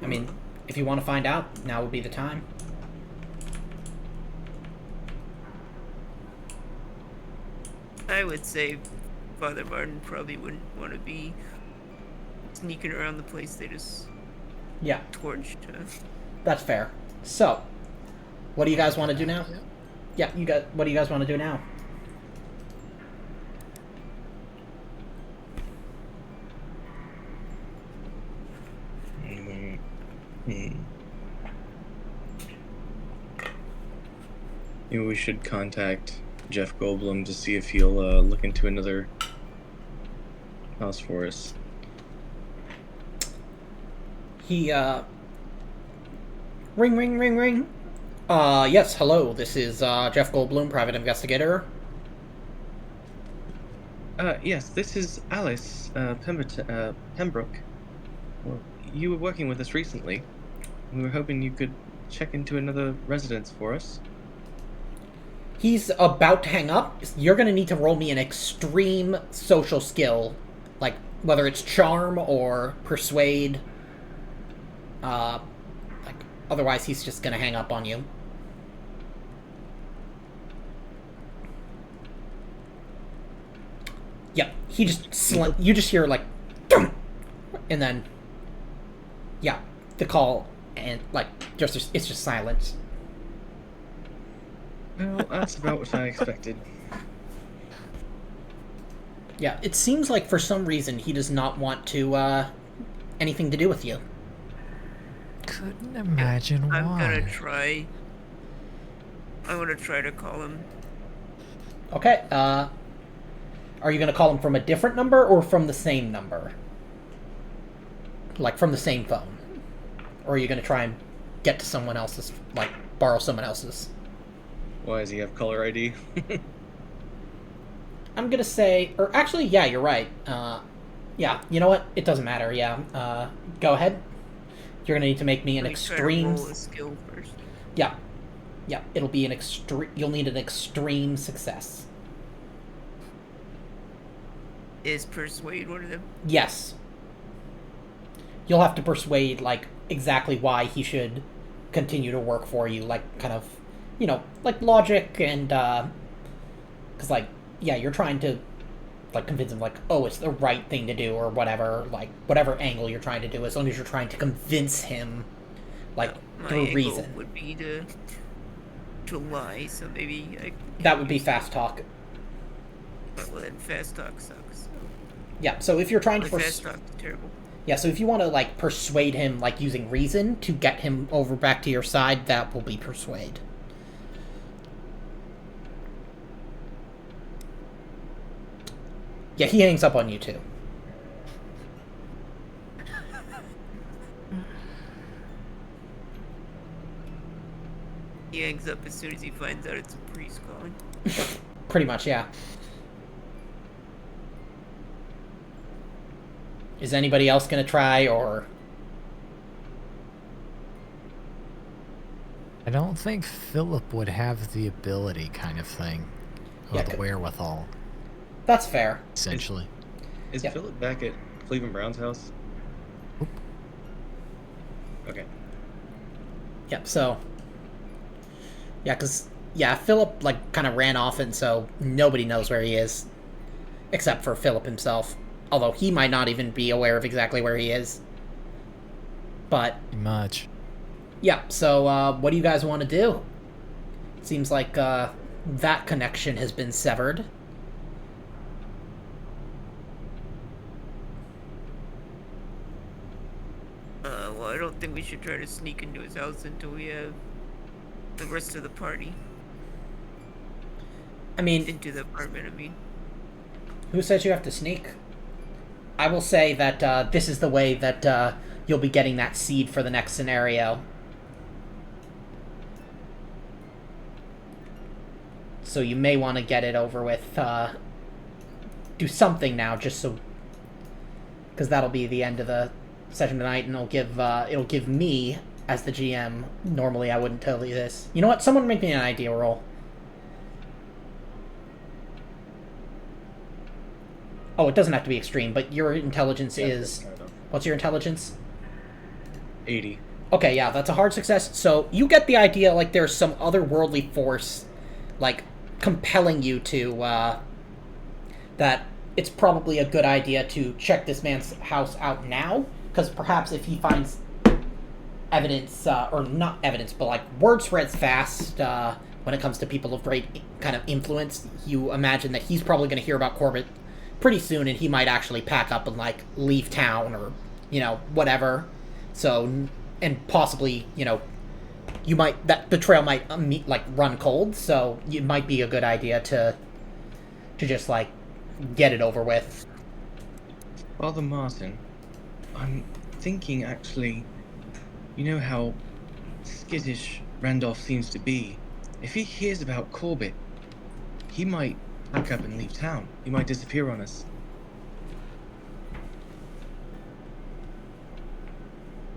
I mean, if you want to find out, now would be the time. I would say Father Martin probably wouldn't want to be sneaking around the place they just Yeah, torched. that's fair. So, what do you guys want to do now? Yeah, what do you guys want to do now? Maybe we should contact Jeff Goldblum to see if he'll look into another house for us. He, Ring, ring, ring, ring. Yes, hello, this is, Jeff Goldblum, private investigator. Yes, this is Alice, Pembroke. Well, you were working with us recently. We were hoping you could check into another residence for us. He's about to hang up. You're gonna need to roll me an extreme social skill. Like, whether it's charm or persuade. Otherwise he's just gonna hang up on you. Yep, he just you just hear, like, and then, yeah, the call, and, like, it's just silence. Well, that's about what I expected. Yeah, it seems like for some reason he does not want to, anything to do with you. Couldn't imagine why. I'm gonna try to call him. Okay, are you gonna call him from a different number or from the same number? Like, from the same phone? Or are you gonna try and get to someone else's, like, borrow someone else's. Why does he have caller ID? I'm gonna say, or actually, yeah, you're right. Yeah, you know what? It doesn't matter. Yeah, go ahead. You're gonna need to make me an Let me try to extreme. roll a skill first. Yeah, yeah. It'll be an extreme. You'll need an extreme success. Is persuade one of them? Yes. You'll have to persuade, like, exactly why he should continue to work for you, like, kind of, you know, like, logic and, because, like, yeah, you're trying to, like, convince him, like, oh, it's the right thing to do, or whatever, like, whatever angle you're trying to do, as long as you're trying to convince him, like, My through angle reason. would be to lie, so maybe I... That would be fast talk. Well, then fast talk sucks. So. Yeah, so if you're trying to Fast talk is terrible. yeah, so if you want to, like, persuade him, like, using reason to get him over back to your side, that will be persuade. Yeah, he hangs up on you, too. He hangs up as soon as he finds out it's a priest calling. Pretty much, yeah. Is anybody else gonna try, or... I don't think Philip would have the ability kind of thing. Or Yeah, the wherewithal, That's fair. essentially. Is Yeah. Philip back at Cleveland Brown's house? Oop. Okay. Yep, so... Yeah, because... Yeah, Philip, like, kind of ran off, and so nobody knows where he is. Except for Philip himself. Although he might not even be aware of exactly where he is. But... Pretty much. Yeah, so, what do you guys want to do? It seems like, that connection has been severed. Well, I don't think we should try to sneak into his house until we have the rest of the party. I mean, Into the apartment, I mean. who says you have to sneak? I will say that, this is the way that, you'll be getting that seed for the next scenario. So you may want to get it over with, do something now, just so... Because that'll be the end of the session tonight, and it'll give me, as the GM, normally I wouldn't tell you this. You know what? Someone make me an idea roll. Oh, it doesn't have to be extreme, but your intelligence is... What's your intelligence? 80. Okay, yeah, that's a hard success. So you get the idea, like, there's some otherworldly force, like, compelling you to, that it's probably a good idea to check this man's house out now, because perhaps if he finds evidence, or not evidence, but, like, word spreads fast, when it comes to people of great kind of influence, you imagine that he's probably going to hear about Corbitt pretty soon, and he might actually pack up and, like, leave town, or, you know, whatever. So, and possibly, you know, you might, that the trail might, like, run cold, so it might be a good idea to just, like, get it over with. Father Martin, I'm thinking actually, you know how skittish Randolph seems to be? If he hears about Corbitt, he might pack up and leave town. He might disappear on us.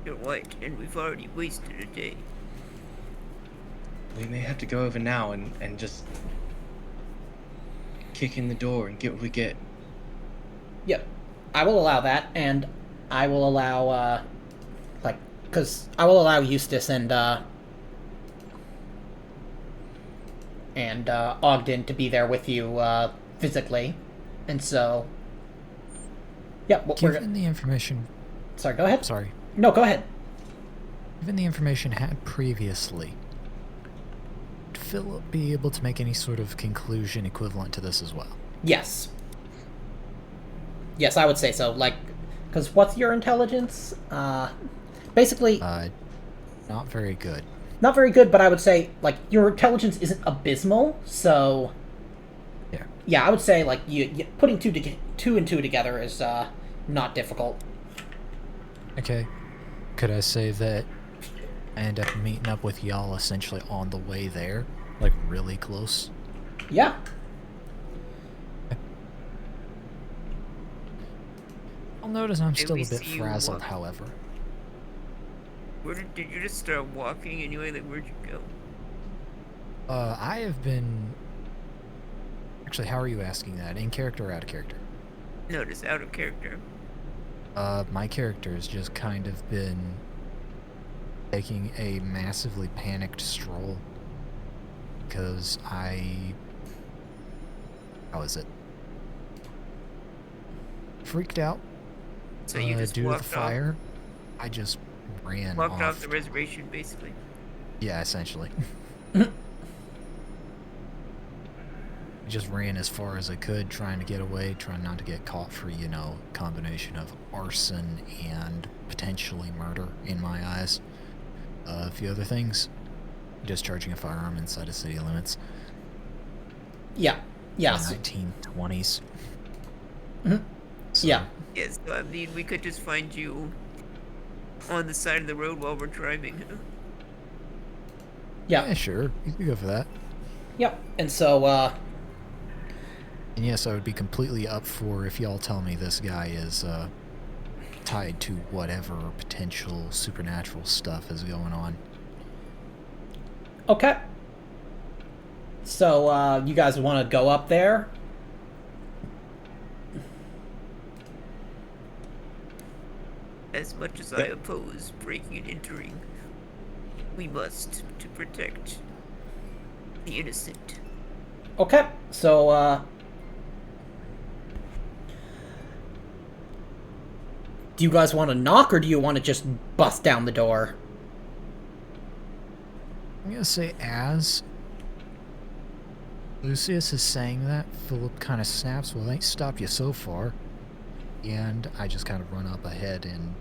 You're right, and we've already wasted a day. We may have to go over now and just kick in the door and get what we get. Yep. I will allow that, and I will allow, like, because I will allow Eustace and Ogden to be there with you, physically. And so, yeah, what we're... Given the information... Sorry, go ahead. Sorry. No, go ahead. Given the information had previously, would Philip be able to make any sort of conclusion equivalent to this as well? Yes. Yes, I would say so. Like, because what's your intelligence? Basically... Not very good. Not very good, but I would say, like, your intelligence isn't abysmal, so... Yeah. Yeah, I would say, like, you putting two and two together is, not difficult. Okay. Could I say that I end up meeting up with y'all essentially on the way there, like really close. Yeah. I'll notice I'm Did still we a bit see you frazzled, walk? however. Did you just start walking anyway? Like, where'd you go? I have been... Actually, how are you asking that? In character or out of character? No, just out of character. My character has just kind of been taking a massively panicked stroll. Because how is it? Freaked out. So you just due to the walked fire. I just ran walked off. off the reservation, basically. Yeah, essentially. I just ran as far as I could, trying to get away, trying not to get caught for, you know, combination of arson and potentially murder in my eyes. A few other things. Discharging a firearm inside of city limits. Yeah. Yeah. In the 1920s. So, Yeah. Yes, so, I mean, we could just find you on the side of the road while we're driving. Yeah. Yeah, sure. You can go for that. Yep. And so, And yes, I would be completely up for if y'all tell me this guy is tied to whatever potential supernatural stuff is going on. okay. So, you guys want to go up there? As much as I oppose breaking and entering, we must to protect the innocent. Okay. So, do you guys want to knock, or do you want to just bust down the door? I'm gonna say as Lucius is saying that, Philip kind of snaps, well, I ain't stopped you so far. And I just kind of run up ahead and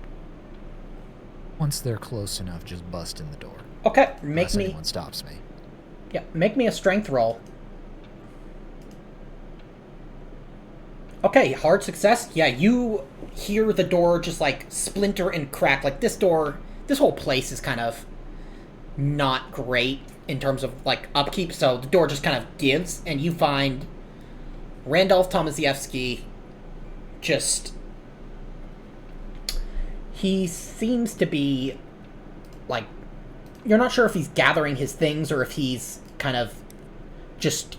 once they're close enough, just bust in the door. Okay. Unless anyone stops me. Yeah, make me a strength roll. Okay, hard success. Yeah, you hear the door just like splinter and crack. Like this whole place is kind of not great in terms of like upkeep, so the door just kind of gives, and you find Randolph Tomaszewski just... He seems to be like... You're not sure if he's gathering his things or if he's kind of just...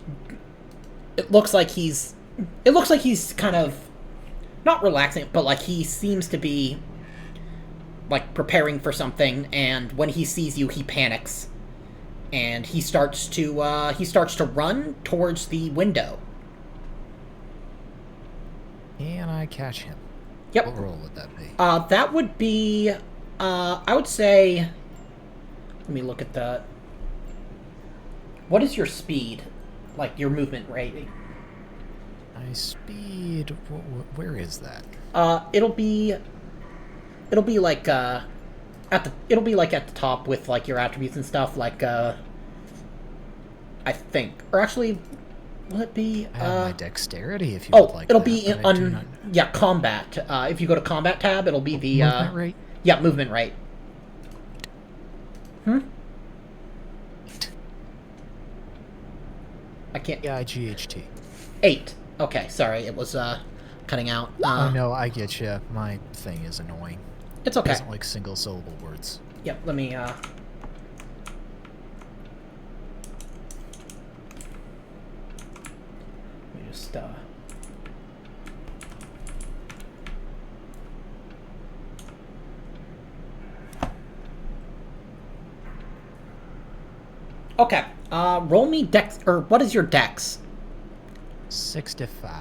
It looks like he's kind of not relaxing, but like he seems to be like preparing for something, and when he sees you, he panics. And he starts to run towards the window. Can I catch him? Yep. What roll would that be? That would be, I would say, let me look at that. What is your speed? Like, your movement rate? My speed, where is that? It'll be like, at the top with, like, your attributes and stuff, like, I think. Or actually, will it be, I have my dexterity if you would like it'll that, be but I do not... yeah, combat. If you go to combat tab, it'll be the, movement rate? Yeah, movement rate. I can't... Yeah, GHT. 8. Okay, sorry, it was, cutting out. Oh, no, I get you. My thing is annoying. It's It okay. doesn't like single-syllable words. Yep, let me, just, Okay, roll me dex, or what is your dex? 65.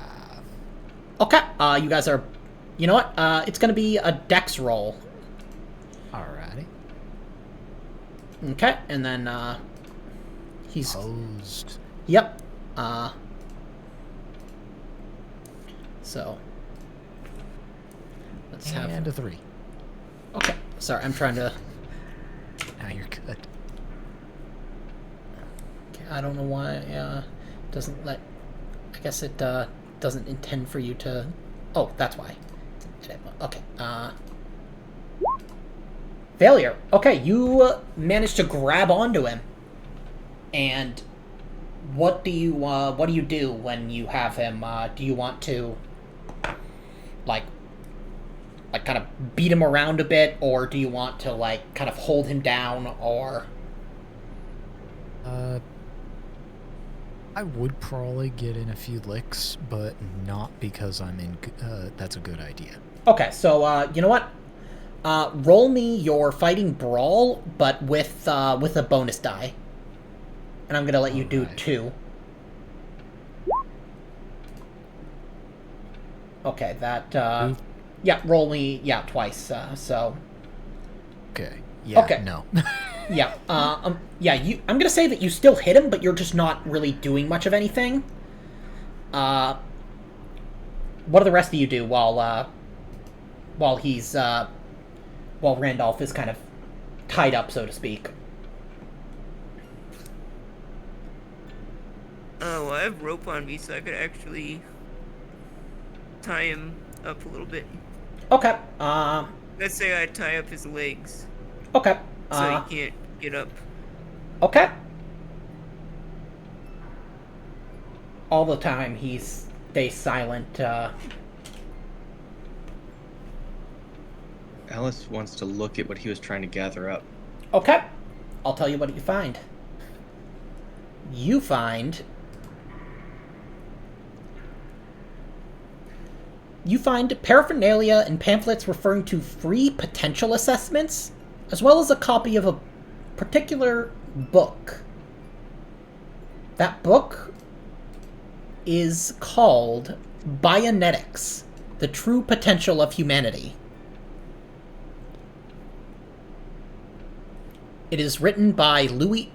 Okay, you guys are, you know what, it's gonna be a dex roll. Alrighty. Okay, and then, he's... Posed. Yep, so... Let's have... And a 3. Okay, sorry, I'm trying to... Now you're good. Okay, I don't know why, it doesn't let... I guess it, doesn't intend for you to... Oh, that's why. Okay, Failure. Okay, you managed to grab onto him. And what do you do when you have him? Do you want to like kind of beat him around a bit, or do you want to like kind of hold him down, or? I would probably get in a few licks, but not because I'm in. That's a good idea. Okay, so you know what? Roll me your fighting brawl, but with a bonus die, and I'm gonna let you do 2. Okay, that yeah, roll me twice. So okay, yeah, okay. No. Yeah, yeah. I'm gonna say that you still hit him, but you're just not really doing much of anything. What do the rest of you do while he's while Randolph is kind of tied up, so to speak? Oh, I have rope on me, so I could actually tie him up a little bit. Okay. Let's say I tie up his legs, Okay. so he can't get up. Okay. All the time he stays silent. Alice wants to look at what he was trying to gather up. Okay. I'll tell you what you find. You find paraphernalia and pamphlets referring to free potential assessments, as well as a copy of a particular book. That book is called Bionetics, The True Potential of Humanity. It is written by Louis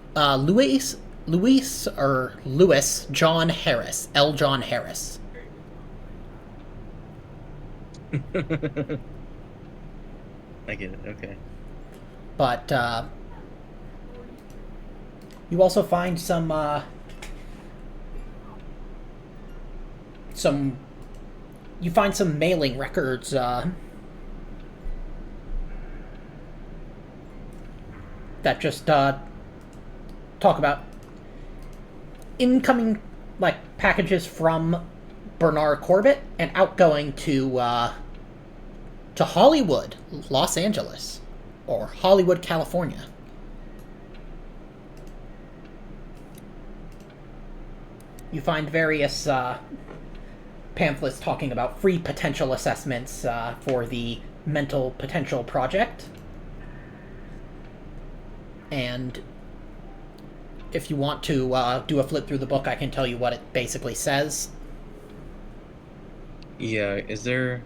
John Harris, L. John Harris. I get it, okay. But you also find some mailing records that just talk about incoming like packages from Bernard Corbitt and outgoing to Hollywood, Los Angeles, or Hollywood, California. You find various pamphlets talking about free potential assessments for the Mental Potential Project. And if you want to do a flip through the book, I can tell you what it basically says. Yeah, is there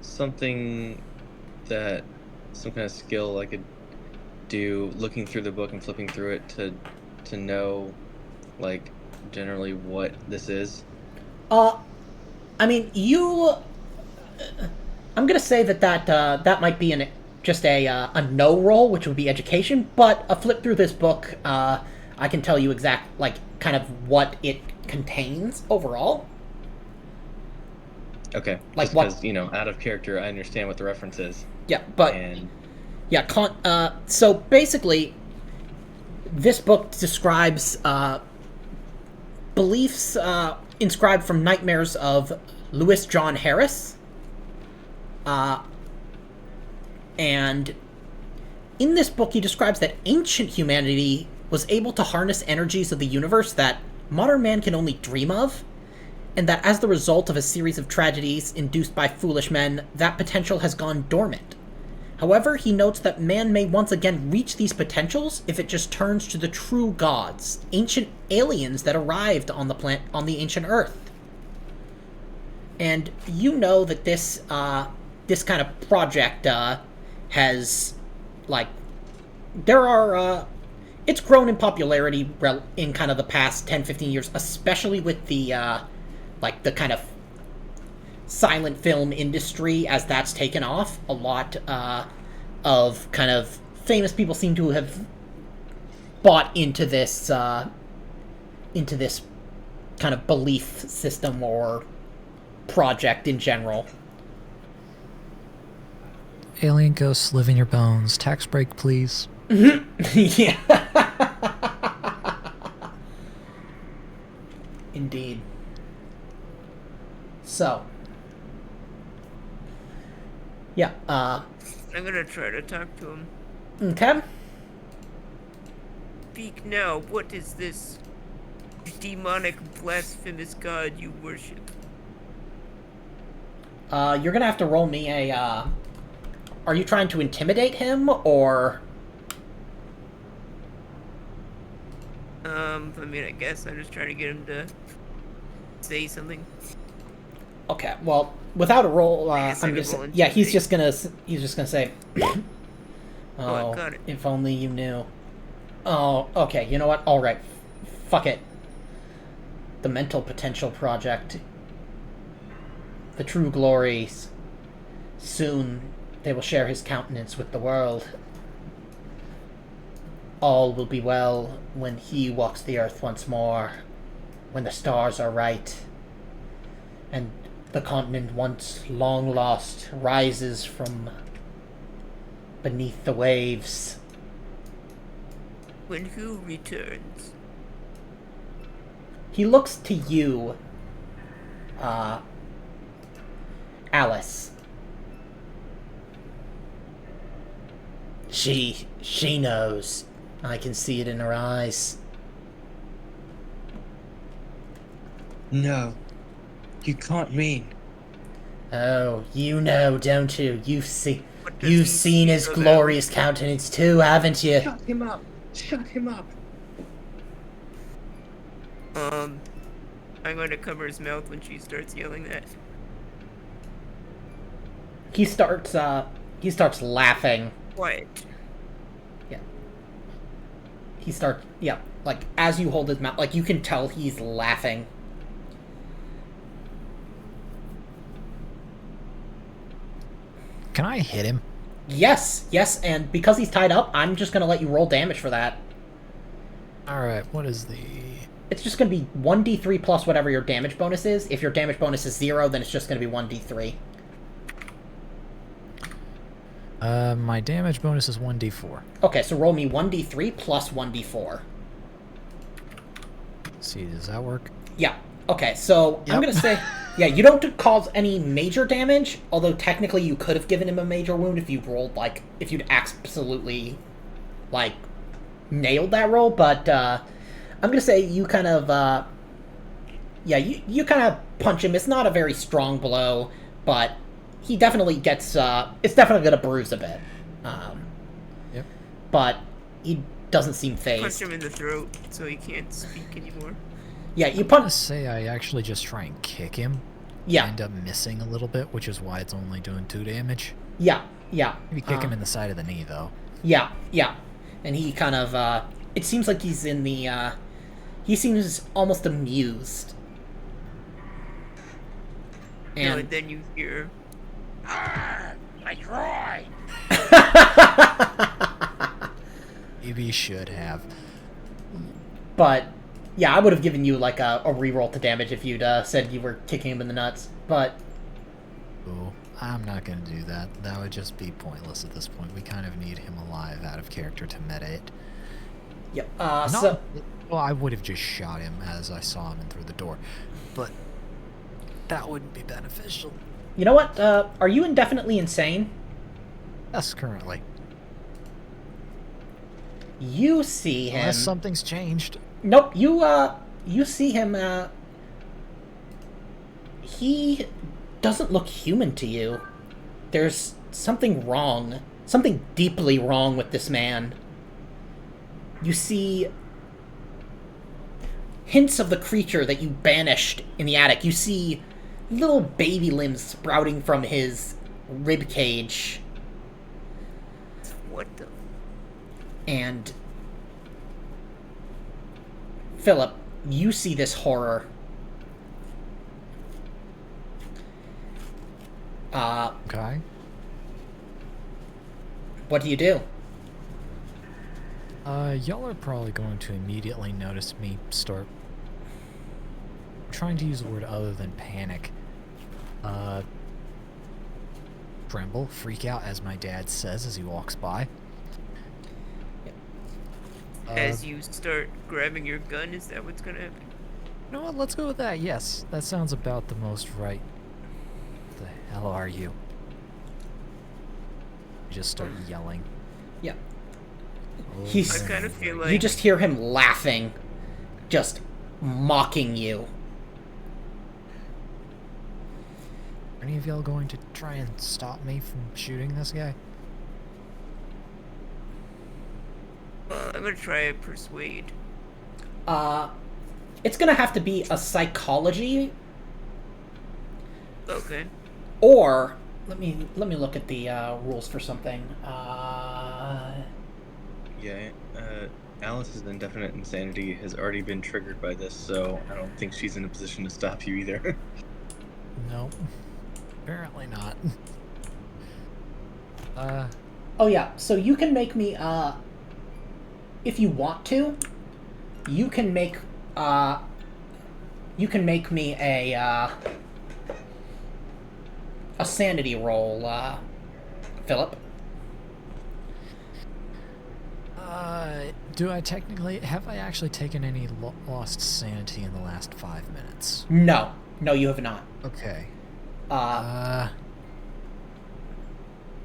something that, some kind of skill I could do looking through the book and flipping through it to know, like, generally what this is? I mean, I'm gonna say that might be just a no roll, which would be education, but a flip through this book, I can tell you kind of what it contains overall. Okay, like just what? Because, out of character, I understand what the reference is. Yeah, but And so basically, this book describes beliefs inscribed from nightmares of Louis John Harris, and in this book he describes that ancient humanity was able to harness energies of the universe that modern man can only dream of, and that as the result of a series of tragedies induced by foolish men, that potential has gone dormant. However, he notes that man may once again reach these potentials if it just turns to the true gods, ancient aliens that arrived on the ancient Earth. And you know that this kind of project has, it's grown in popularity in kind of the past 10-15 years, especially with the kind of silent film industry, as that's taken off. A lot of kind of famous people seem to have bought into this kind of belief system or project in general. alien ghosts live in your bones. Tax break, please. Yeah. Indeed. So. Yeah, I'm gonna try to talk to him. okay. Speak now. What is this demonic, blasphemous god you worship? You're gonna have to roll me a, are you trying to intimidate him, or... I mean, I guess I'm just trying to get him to say something. Okay, well, without a roll, guess I I'm could just... roll Yeah, he's intimidate. just gonna say... I got it. If only you knew. Oh, okay, you know what? Alright, fuck it. The Mental Potential Project. The true glories. Soon, they will share his countenance with the world. All will be well when he walks the earth once more, when the stars are right, and the continent once long lost rises from beneath the waves. When who returns? He looks to you, Alice. She knows. I can see it in her eyes. No. You can't mean. Oh, you know, don't you? You've What does you've he seen his speak of? glorious countenance too, haven't you? Shut him up! Shut him up! I'm going to cover his mouth when she starts yelling that. He starts laughing. Quiet. Yeah, like, as you hold his mouth, like, you can tell he's laughing. Can I hit him? Yes, and because he's tied up, I'm just gonna let you roll damage for that. Alright, what is the... It's just gonna be 1d3 plus whatever your damage bonus is. If your damage bonus is 0, then it's just gonna be 1d3. My damage bonus is 1d4. Okay, so roll me 1d3 plus 1d4. Let's see, does that work? Yeah. Okay, so I'm Yep. gonna say... Yeah, you don't cause any major damage, although technically you could have given him a major wound if you'd rolled, like... If you'd absolutely, like, nailed that roll, but, I'm gonna say you kind of, yeah, you kind of punch him. It's not a very strong blow, but he definitely gets, it's definitely gonna bruise a bit. Yep. But he doesn't seem phased. Punch him in the throat so he can't speak anymore. Yeah, you I'm gonna punch... say I actually just try and kick him. Yeah, End up missing a little bit, which is why it's only doing 2 damage. yeah. Maybe kick him in the side of the knee, though. Yeah. And he kind of, it seems like he's in the, he seems almost amused. And then you hear, I tried. Maybe you should have. But, yeah, I would have given you, like, a reroll to damage if you'd, said you were kicking him in the nuts. But, Ooh, I'm not gonna do that. That would just be pointless at this point. We kind of need him alive out of character to meta it. yep, Well, I would have just shot him as I saw him in through the door, but that wouldn't be beneficial. you know what, are you indefinitely insane? Yes, currently. You see him... Unless something's changed. Nope, you see him, he doesn't look human to you. There's something wrong. Something deeply wrong with this man. You see hints of the creature that you banished in the attic. You see little baby limbs sprouting from his rib cage. what the... And Philip, you see this horror. Okay. What do you do? Y'all are probably going to immediately notice me start trying to use a word other than panic. tremble, freak out, as my dad says as he walks by. As you start grabbing your gun, is that what's gonna happen? You know what? Let's go with that. Yes, that sounds about the most right. The hell are you? Just start yelling. Yeah. Oh, He's- I kind of feel You like just hear him laughing, just mocking you. Are any of y'all going to try and stop me from shooting this guy? I'm gonna try to persuade. It's gonna have to be a psychology, Okay. or let me look at the rules for something. Yeah, Alice's indefinite insanity has already been triggered by this, so I don't think she's in a position to stop you either. No. Apparently not. Oh yeah, so you can make me if you want to, you can make me a sanity roll, Philip. Do I technically... Have I actually taken any lost sanity in the last 5 minutes? No, you have not. Okay. Uh,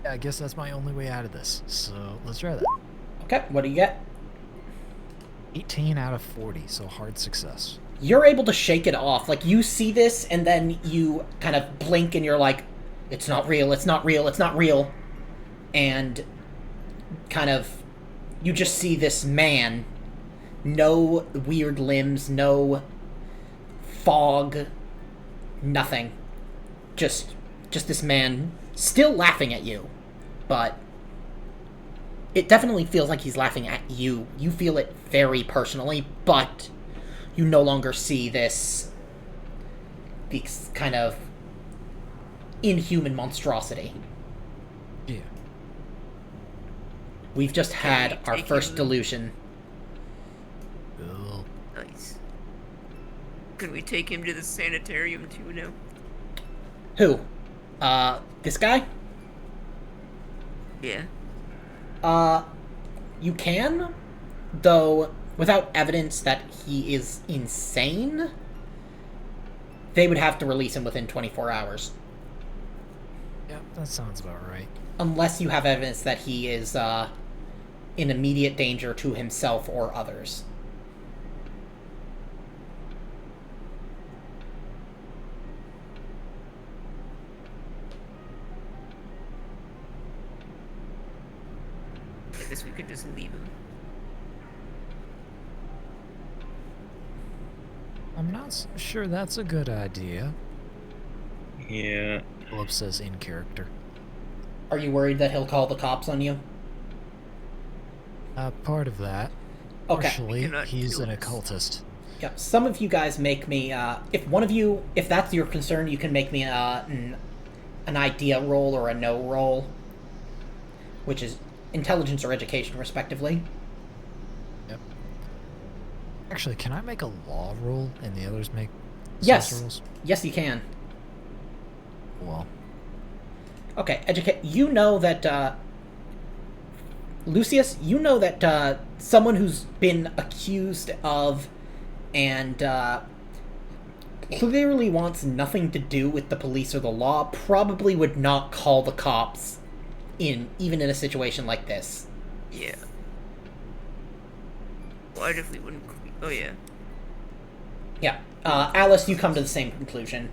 Yeah, I guess that's my only way out of this. So, let's try that. okay, what do you get? 18 out of 40, so hard success. You're able to shake it off. Like, you see this, and then you kind of blink, and you're like, it's not real, it's not real, it's not real. And kind of, you just see this man, no weird limbs, no fog, nothing. Just this man still laughing at you, but it definitely feels like he's laughing at you. You feel it very personally, but you no longer see this kind of inhuman monstrosity. Yeah. We've just had we our take first him- delusion. Cool. Nice. Could we take him to the sanitarium too now? Who? This guy? Yeah. You can, though without evidence that he is insane, they would have to release him within 24 hours. Yep, that sounds about right. Unless you have evidence that he is, in immediate danger to himself or others. I guess we could just leave him. I'm not sure that's a good idea, Yeah. Philip says in character. Are you worried that he'll call the cops on you? Part of that. Okay. Partially, You cannot he's kill an us. occultist. Yeah, some of you guys make me, if that's your concern, you can make me an idea roll or a no roll, which is intelligence or education, respectively. Yep. Actually, can I make a law roll and the others make Yes. social rolls? Yes, you can. Well, Okay, educate. You know that, Lucius, you know that, someone who's been accused of and, clearly wants nothing to do with the police or the law probably would not call the cops even in a situation like this. Yeah. Well, I definitely wouldn't. Oh yeah. Yeah. Alice, you come to the same conclusion.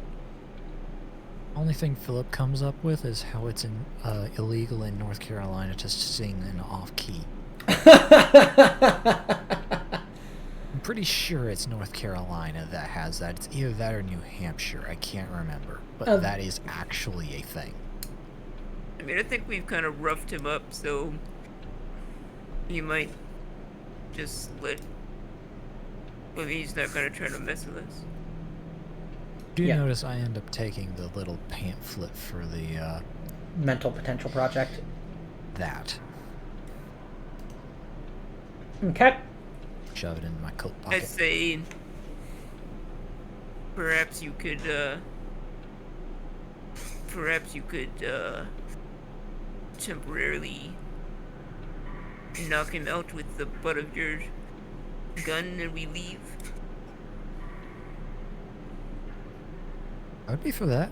only thing Philip comes up with is how it's illegal in North Carolina to sing in off-key. I'm pretty sure it's North Carolina that has that. It's either that or New Hampshire. I can't remember. But that is actually a thing. I mean, I think we've kind of roughed him up, so he might just let. Well, he's not gonna try to mess with us. Do you Yeah. notice I end up taking the little pamphlet for the, Mental Potential Project. that. Okay. Shove it in my coat I'd pocket. say perhaps you could temporarily knock him out with the butt of your gun and we leave? I would be for that.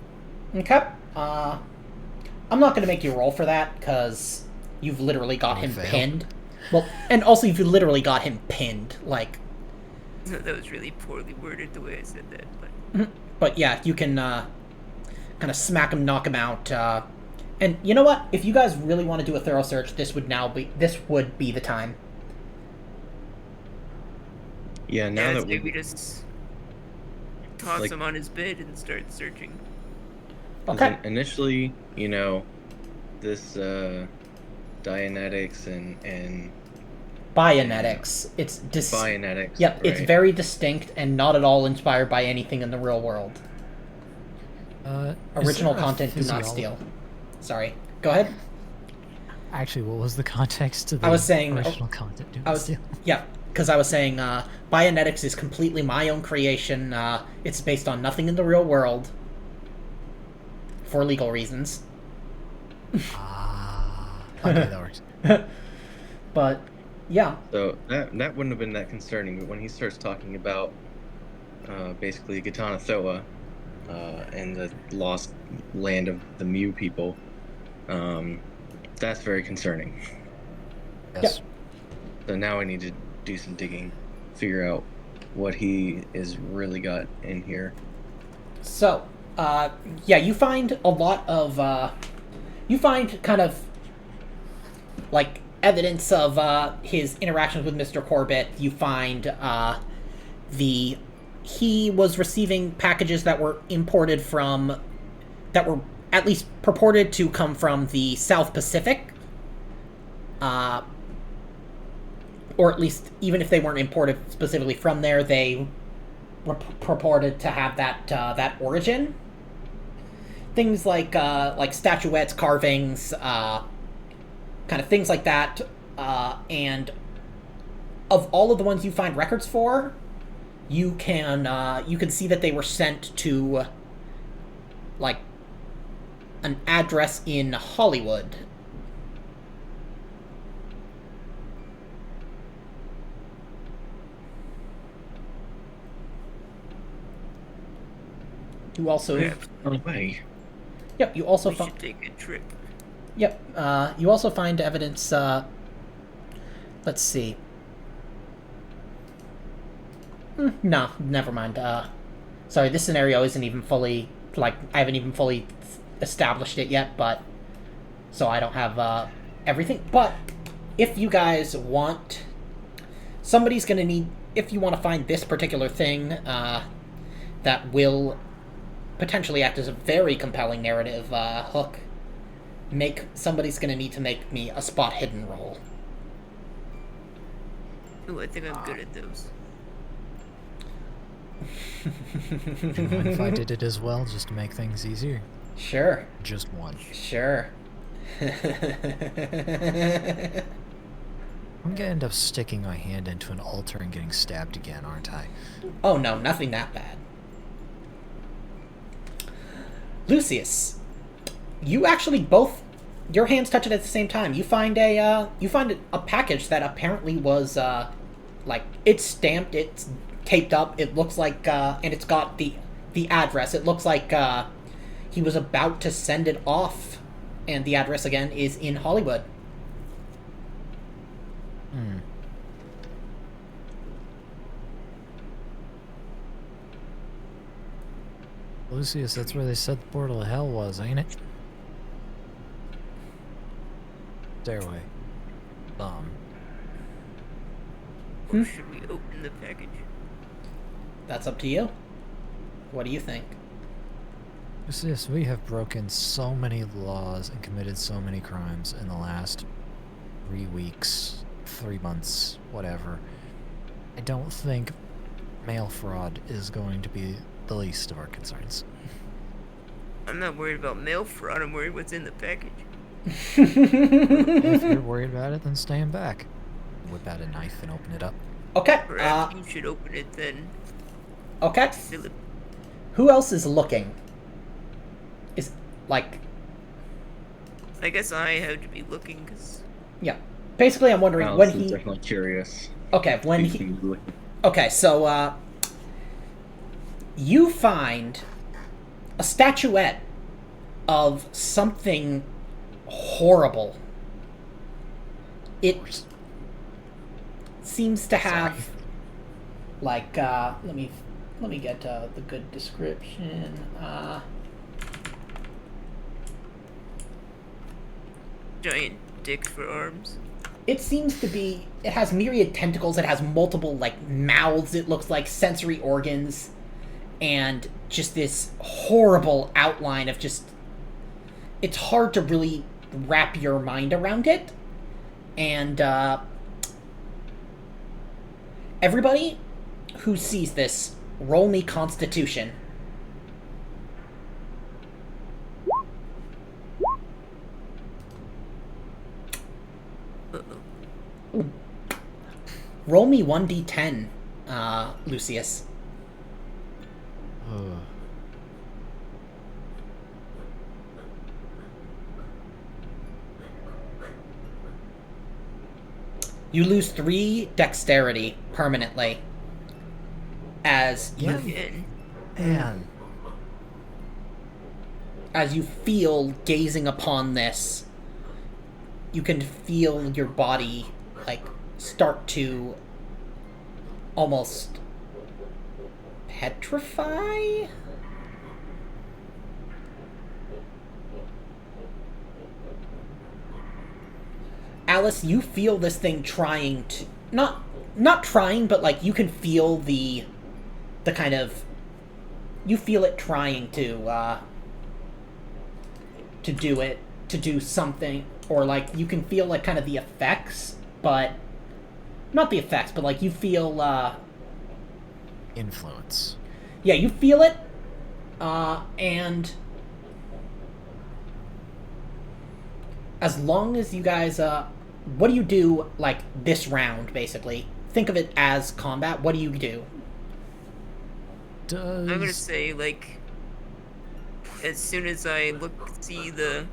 Okay. I'm not going to make you roll for that, because you've literally got him fail. pinned. Well, and also you've literally got him pinned, like... That was really poorly worded the way I said that, But yeah, you can kind of smack him, knock him out. And you know what? If you guys really want to do a thorough search, this would be the time. Yeah, now yeah, that maybe we just toss like- him on his bed and start searching. 'cause Okay. initially, you know, this Dianetics and Bionetics. It's Bionetics. Yep, it's right? very distinct and not at all inspired by anything in the real world. Original content, do not steal. Sorry. Go ahead. Actually, what was the context to the I was saying- original content? Do not steal? Yeah, because I was saying Bionetics is completely my own creation. It's based on nothing in the real world. For legal reasons. Ah, okay, that works. But, yeah. So that wouldn't have been that concerning, but when he starts talking about basically Gitana Thoa and the lost land of the Mew people, that's very concerning. Yes. So now I need to do some digging, figure out what he is really got in here. So, yeah, you find a lot of, you find kind of, like, evidence of, his interactions with Mr. Corbitt. You find, he was receiving packages that were imported from, that were at least purported to come from the South Pacific. Or at least, even if they weren't imported specifically from there, they purported to have that origin. Things like statuettes, carvings, kind of things like that. And of all of the ones you find records for, you can see that they were sent to like an address in Hollywood. You also, Yeah, No way. yep. You also we find, should take a trip. yep. You also find evidence. Let's see. No, never mind. Sorry, this scenario isn't even fully, like, I haven't even fully established it yet, but, so I don't have, everything. But, if you guys want, somebody's gonna need, if you want to find this particular thing, that will potentially act as a very compelling narrative, hook, somebody's gonna need to make me a spot hidden roll. Ooh, I think I'm good at those. Would you mind if I did it as well, just to make things easier? Sure, Just one. sure. I'm gonna end up sticking my hand into an altar and getting stabbed again, aren't I? Oh no, nothing that bad. Lucius, you actually both, your hands touch it at the same time. You find a package that apparently was like, it's stamped, it's taped up. It looks like and it's got the address. It looks like he was about to send it off, and the address again is in Hollywood. Hmm. Lucius, that's where they said the portal to hell was, ain't it? Stairway. Or should we open the package? That's up to you. What do you think? Lucius, we have broken so many laws and committed so many crimes in the last 3 weeks, 3 months, whatever. I don't think mail fraud is going to be the least of our concerns. I'm not worried about mail fraud, I'm worried what's in the package. If you're worried about it, then stand back. Whip out a knife and open it up. Okay. Perhaps you should open it then, Okay. Philip. Who else is looking? Is like I guess I have to be looking, because... Yeah. Basically, I'm wondering Alice when is he... definitely curious. Okay, when He's he... gonna be looking. Okay, so, you find a statuette of something horrible. It seems to have, Sorry. like, let me get the good description. Giant dick for arms. It seems to be, it has myriad tentacles, it has multiple, like, mouths, it looks like sensory organs, and just this horrible outline of just, it's hard to really wrap your mind around it. And, everybody who sees this, roll me Constitution. Uh-oh. Roll me 1d10, Lucius. Ugh. You lose 3 dexterity permanently. As you, Again. Man. as you feel gazing upon this, you can feel your body, like, start to almost petrify? Alice, you feel this thing trying to... Not trying, but, like, you can feel the kind of... You feel it trying to do it, to do something, or, like, you can feel, like, kind of the effects, but... Not the effects, but, like, you feel, Influence. Yeah, you feel it, and... As long as you guys, what do you do, like, this round, basically? Think of it as combat. What do you do? Does... I'm gonna say, like, as soon as I see the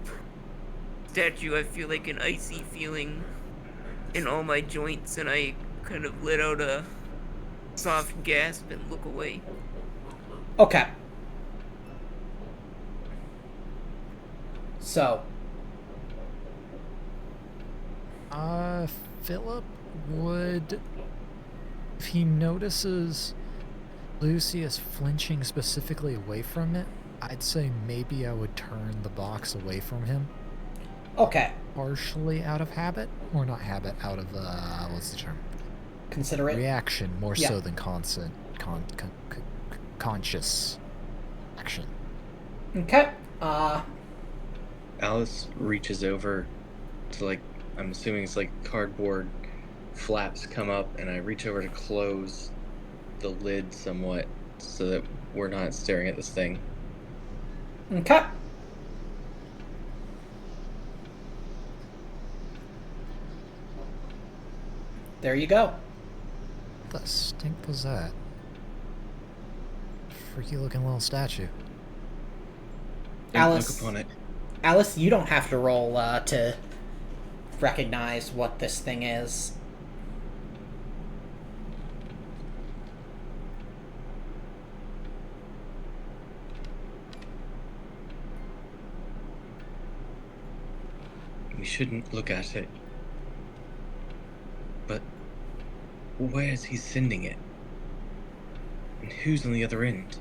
statue, I feel like an icy feeling in all my joints, and I kind of let out a soft gasp and look away. Okay. So, Philip would... If he notices Lucius flinching specifically away from it, I'd say maybe I would turn the box away from him. okay. Partially out of habit, or not habit, out of, what's the term? Consider it. Reaction, more Yeah. so than conscious action. Okay. Alice reaches over to, like, I'm assuming it's like cardboard flaps come up, and I reach over to close the lid somewhat so that we're not staring at this thing. Okay. There you go. What the stink was that? Freaky looking little statue. Don't Alice. look upon it. Alice, you don't have to roll to recognize what this thing is. We shouldn't look at it. But where is he sending it? And who's on the other end?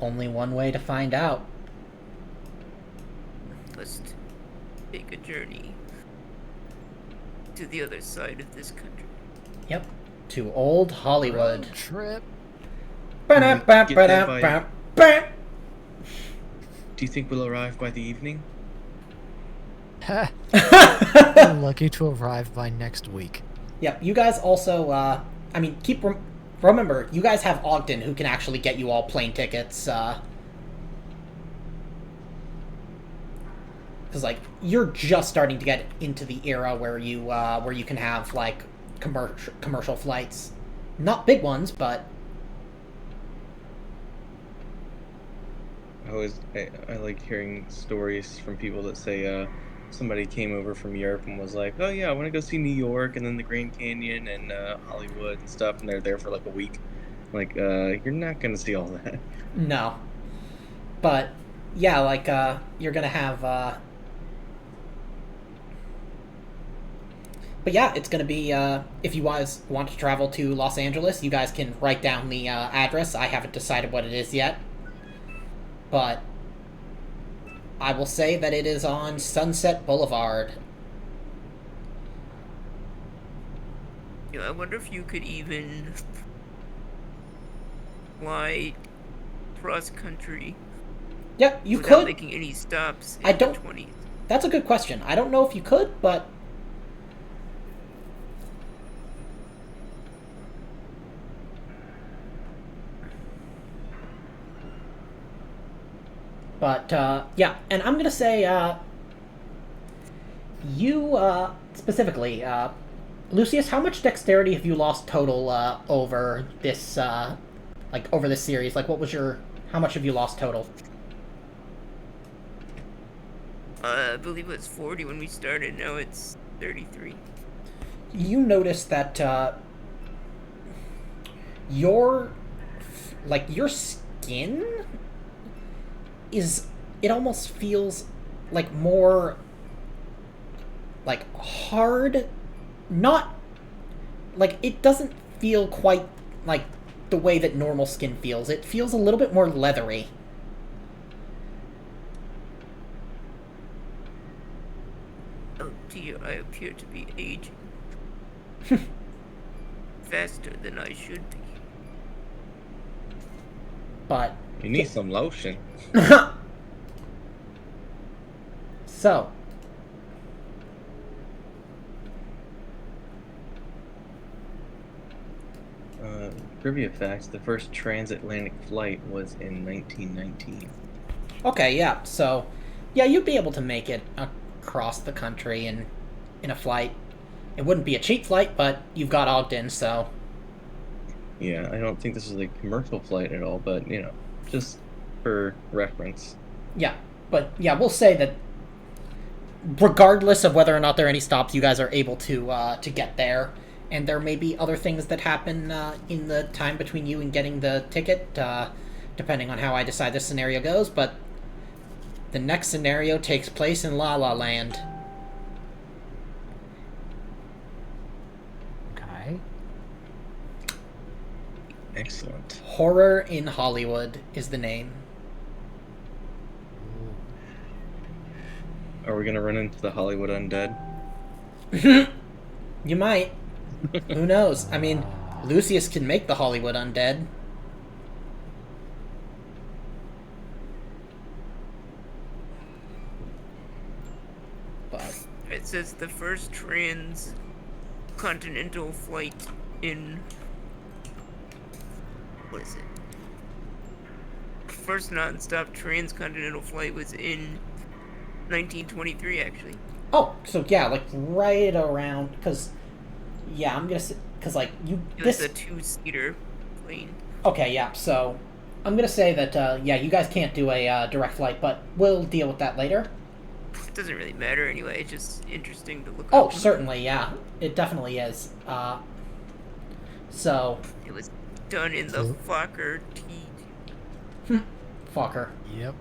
Only one way to find out. Let's take a journey to the other side of this country. Yep. To old Hollywood. Road trip. Ba-da-ba-ba-da-ba-ba. Do you think we'll arrive by the evening? Ha! We're lucky to arrive by next week. Yep, you guys also, I mean, remember, you guys have Ogden who can actually get you all plane tickets, because, like, you're just starting to get into the era where you can have, like, commercial flights. Not big ones, but... I like hearing stories from people that say somebody came over from Europe and was like, oh yeah, I want to go see New York and then the Grand Canyon and Hollywood and stuff, and they're there for like a week. Like, you're not gonna see all that. No. But, yeah, like, you're gonna have, But yeah, it's gonna be, if you guys want to travel to Los Angeles, you guys can write down the, address. I haven't decided what it is yet. But I will say that it is on Sunset Boulevard. You know, I wonder if you could even fly cross country Yeah, you without could. making any stops in I don't- the 20s. That's a good question. I don't know if you could, but... But, yeah, and I'm gonna say, you, specifically, Lucius, how much dexterity have you lost total, over this, over this series? Like, how much have you lost total? I believe it was 40 when we started, now it's 33. You notice that, your skin it almost feels like more like hard, not like it doesn't feel quite like the way that normal skin feels. It feels a little bit more leathery. Oh dear, I appear to be aging. Faster than I should be. But You need some lotion. so Trivia facts: the first transatlantic flight was in 1919. okay, yeah, so yeah, you'd be able to make it across the country in a flight. It wouldn't be a cheap flight, but you've got Ogden, so Yeah, I don't think this is a commercial flight at all, but you know, just for reference. yeah. But yeah, we'll say that regardless of whether or not there are any stops, you guys are able to get there. And there may be other things that happen in the time between you and getting the ticket, depending on how I decide this scenario goes. But the next scenario takes place in La La Land. Okay. Excellent. Horror in Hollywood is the name. Are we gonna run into the Hollywood undead? You might. Who knows? I mean, Lucius can make the Hollywood undead. But It says the first transcontinental flight in... What is it? First non-stop transcontinental flight was in 1923, actually. oh, so yeah, like right around because yeah, I'm gonna say because like you It was this a two-seater plane. okay, yeah. So I'm gonna say that yeah, you guys can't do a direct flight, but we'll deal with that later. It doesn't really matter anyway, it's just interesting to look Oh, up. certainly, yeah, it definitely is. So It was done in the Fokker T. Fokker. Yep.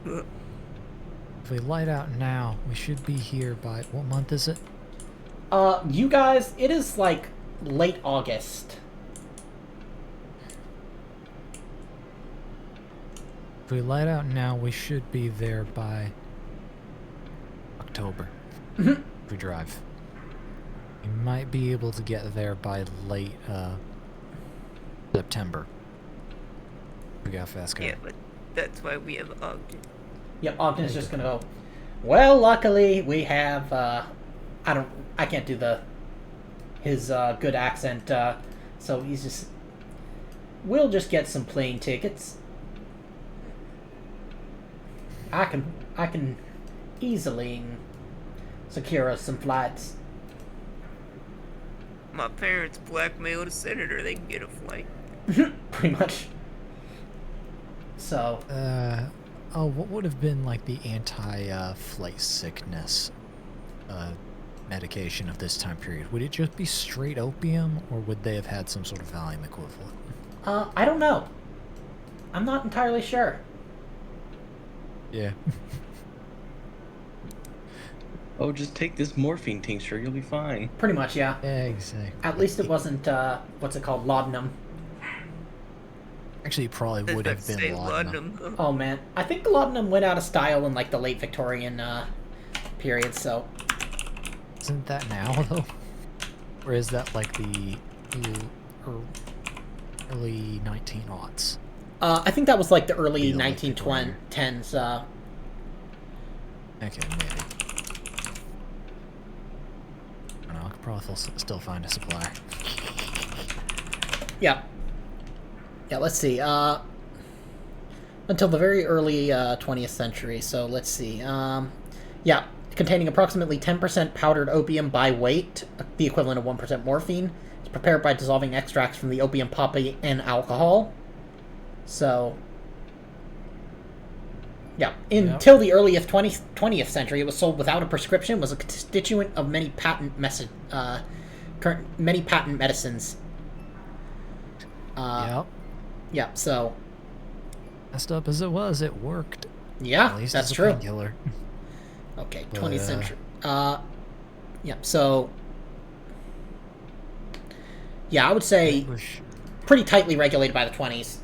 If we light out now, we should be here by... What month is it? You guys, it is like late August. If we light out now, we should be there by October. If we drive. We might be able to get there by late September. We got a fast car. Yeah, but that's why we have Ogden. Yep, Ogden is just gonna go. Well, luckily we have. I can't do his good accent. So he's just. We'll just get some plane tickets. I can easily secure us some flights. My parents blackmailed a senator, they can get a flight. Pretty much. So what would have been like the flight sickness medication of this time period? Would it just be straight opium, or would they have had some sort of Valium equivalent? I don't know. I'm not entirely sure. Yeah. Oh, just take this morphine tincture, you'll be fine. Pretty much, yeah. Yeah, exactly. At least it wasn't, what's it called, laudanum. Actually, it probably would have been laudanum. Oh, man. I think the laudanum went out of style in, like, the late Victorian, period, so... Isn't that now, though? Or is that, like, the early 1900s? I think that was, like, the early Like 1910s, Okay, maybe. I don't know, I could probably still find a supply. Yeah. Yeah, let's see. Until the very early 20th century, so let's see. Yeah, containing approximately 10% powdered opium by weight, the equivalent of 1% morphine. It's prepared by dissolving extracts from the opium poppy in alcohol. So... Yeah, until the earliest 20th century, it was sold without a prescription, was a constituent of many patent medicines. Yep. Yeah, so... Messed up as it was, it worked. Yeah, At least that's as a true. painkiller. Okay, But, 20th century. Yeah, so... Yeah, I would say pretty tightly regulated by the 20s,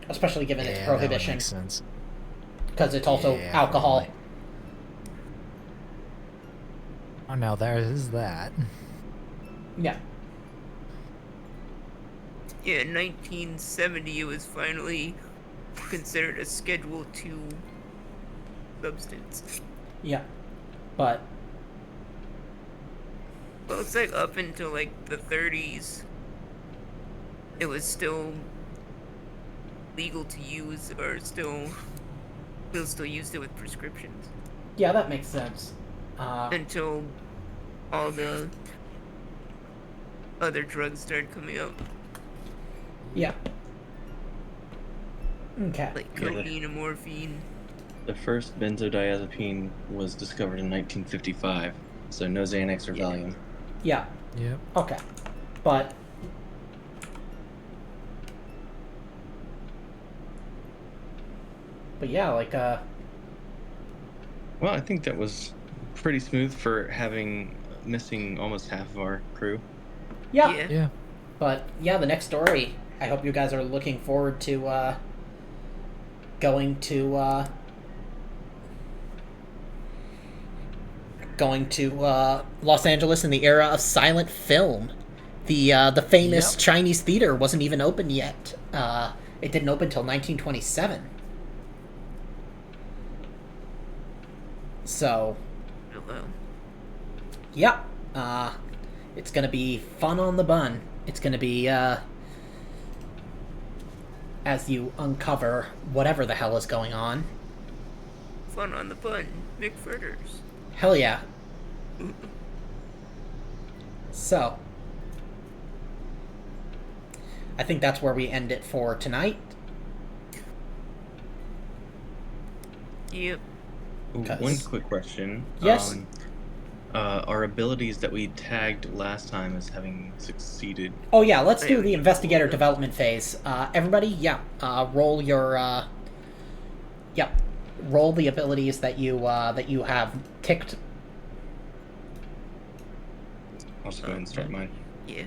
especially given its prohibition. That makes sense. Because it's also alcohol. Probably. Oh, now there is that. Yeah. Yeah, in 1970 it was finally considered a Schedule II substance. Yeah. But... Well, it's like up until like the 30s, it was still legal to use, or still used it with prescriptions. Yeah, that makes sense. Until all the other drugs started coming out, Yeah. Okay. like cocaine and morphine. The first benzodiazepine was discovered in 1955, so no Xanax or Valium. Yeah. Yep. Okay. But... But yeah, like, Well, I think that was pretty smooth for having missing almost half of our crew. yeah. Yeah. But, yeah, the next story, I hope you guys are looking forward to, going to Los Angeles in the era of silent film. The famous Chinese theater wasn't even open yet. It didn't open until 1927. So, Hello. yeah, it's gonna be fun on the bun. It's gonna be, as you uncover whatever the hell is going on. Fun on the bun. McFritters. Hell yeah. So, I think that's where we end it for tonight. Yep. Ooh, Because- one quick question. Yes. Our abilities that we tagged last time as having succeeded. Oh yeah, let's do the investigator development phase. Everybody, roll your, roll the abilities that you have ticked. I'll just go ahead and start mine. Yeah.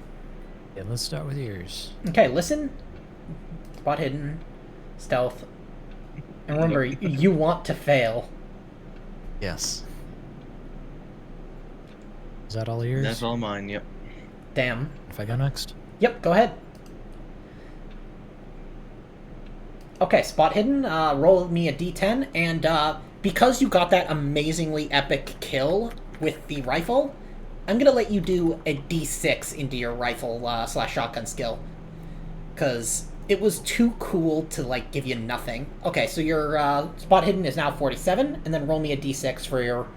Yeah, let's start with yours. Okay, listen, spot hidden, stealth, and remember, you want to fail. Yes. Is that all yours? That's all mine, yep. Damn. If I go next? Yep, go ahead. Okay, spot hidden, roll me a d10, and because you got that amazingly epic kill with the rifle, I'm gonna let you do a d6 into your rifle / shotgun skill. Because it was too cool to, like, give you nothing. Okay, so your spot hidden is now 47, and then roll me a d6 for your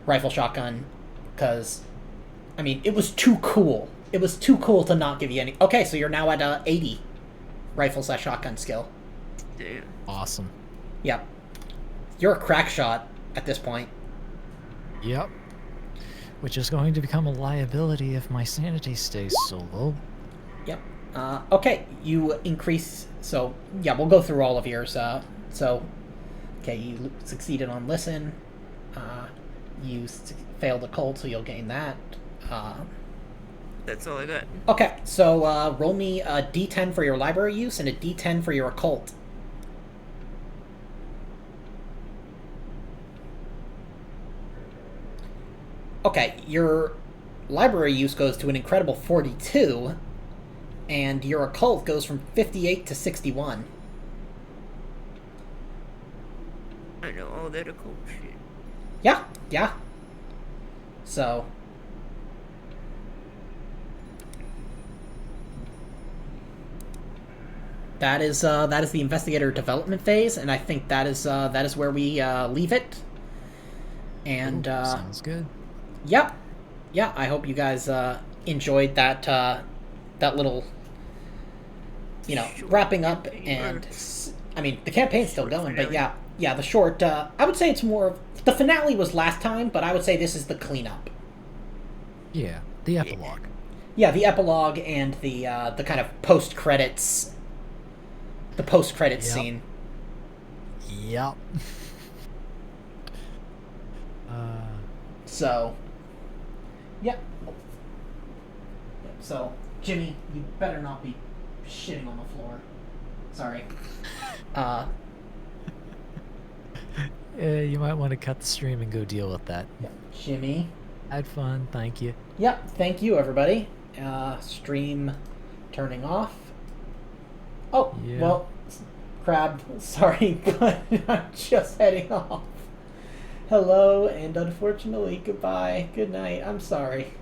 rifle shotgun. Because, I mean, it was too cool. It was too cool to not give you any... Okay, so you're now at 80 rifle / shotgun skill. Damn. Awesome. Yep. You're a crack shot at this point. Yep. Which is going to become a liability if my sanity stays so low. Yep. Okay, you increase... So, yeah, we'll go through all of yours. Okay, you succeeded on listen. You failed occult, so you'll gain that. That's all I got. Okay, so roll me a d10 for your library use and a d10 for your occult. Okay, your library use goes to an incredible 42, and your occult goes from 58 to 61. I know all that occult shit. Yeah. So... That is the investigator development phase, and I think that is where we leave it. And Ooh, sounds good. Yeah, I hope you guys enjoyed that little, wrapping up. And I mean, the campaign's still going, but yeah, the short. I would say it's more. The finale was last time, but I would say this is the cleanup. Yeah, the epilogue. Yeah, the epilogue and the kind of post credits. The post credits scene. Yep. So. Yep. So, Jimmy, you better not be shitting on the floor. Sorry. You might want to cut the stream and go deal with that. Yep. Jimmy. Had fun, thank you. Yep, thank you, everybody. Stream turning off. Oh, yeah. Well, Crab, sorry, but I'm just heading off. Hello, and unfortunately, goodbye. Good night. I'm sorry.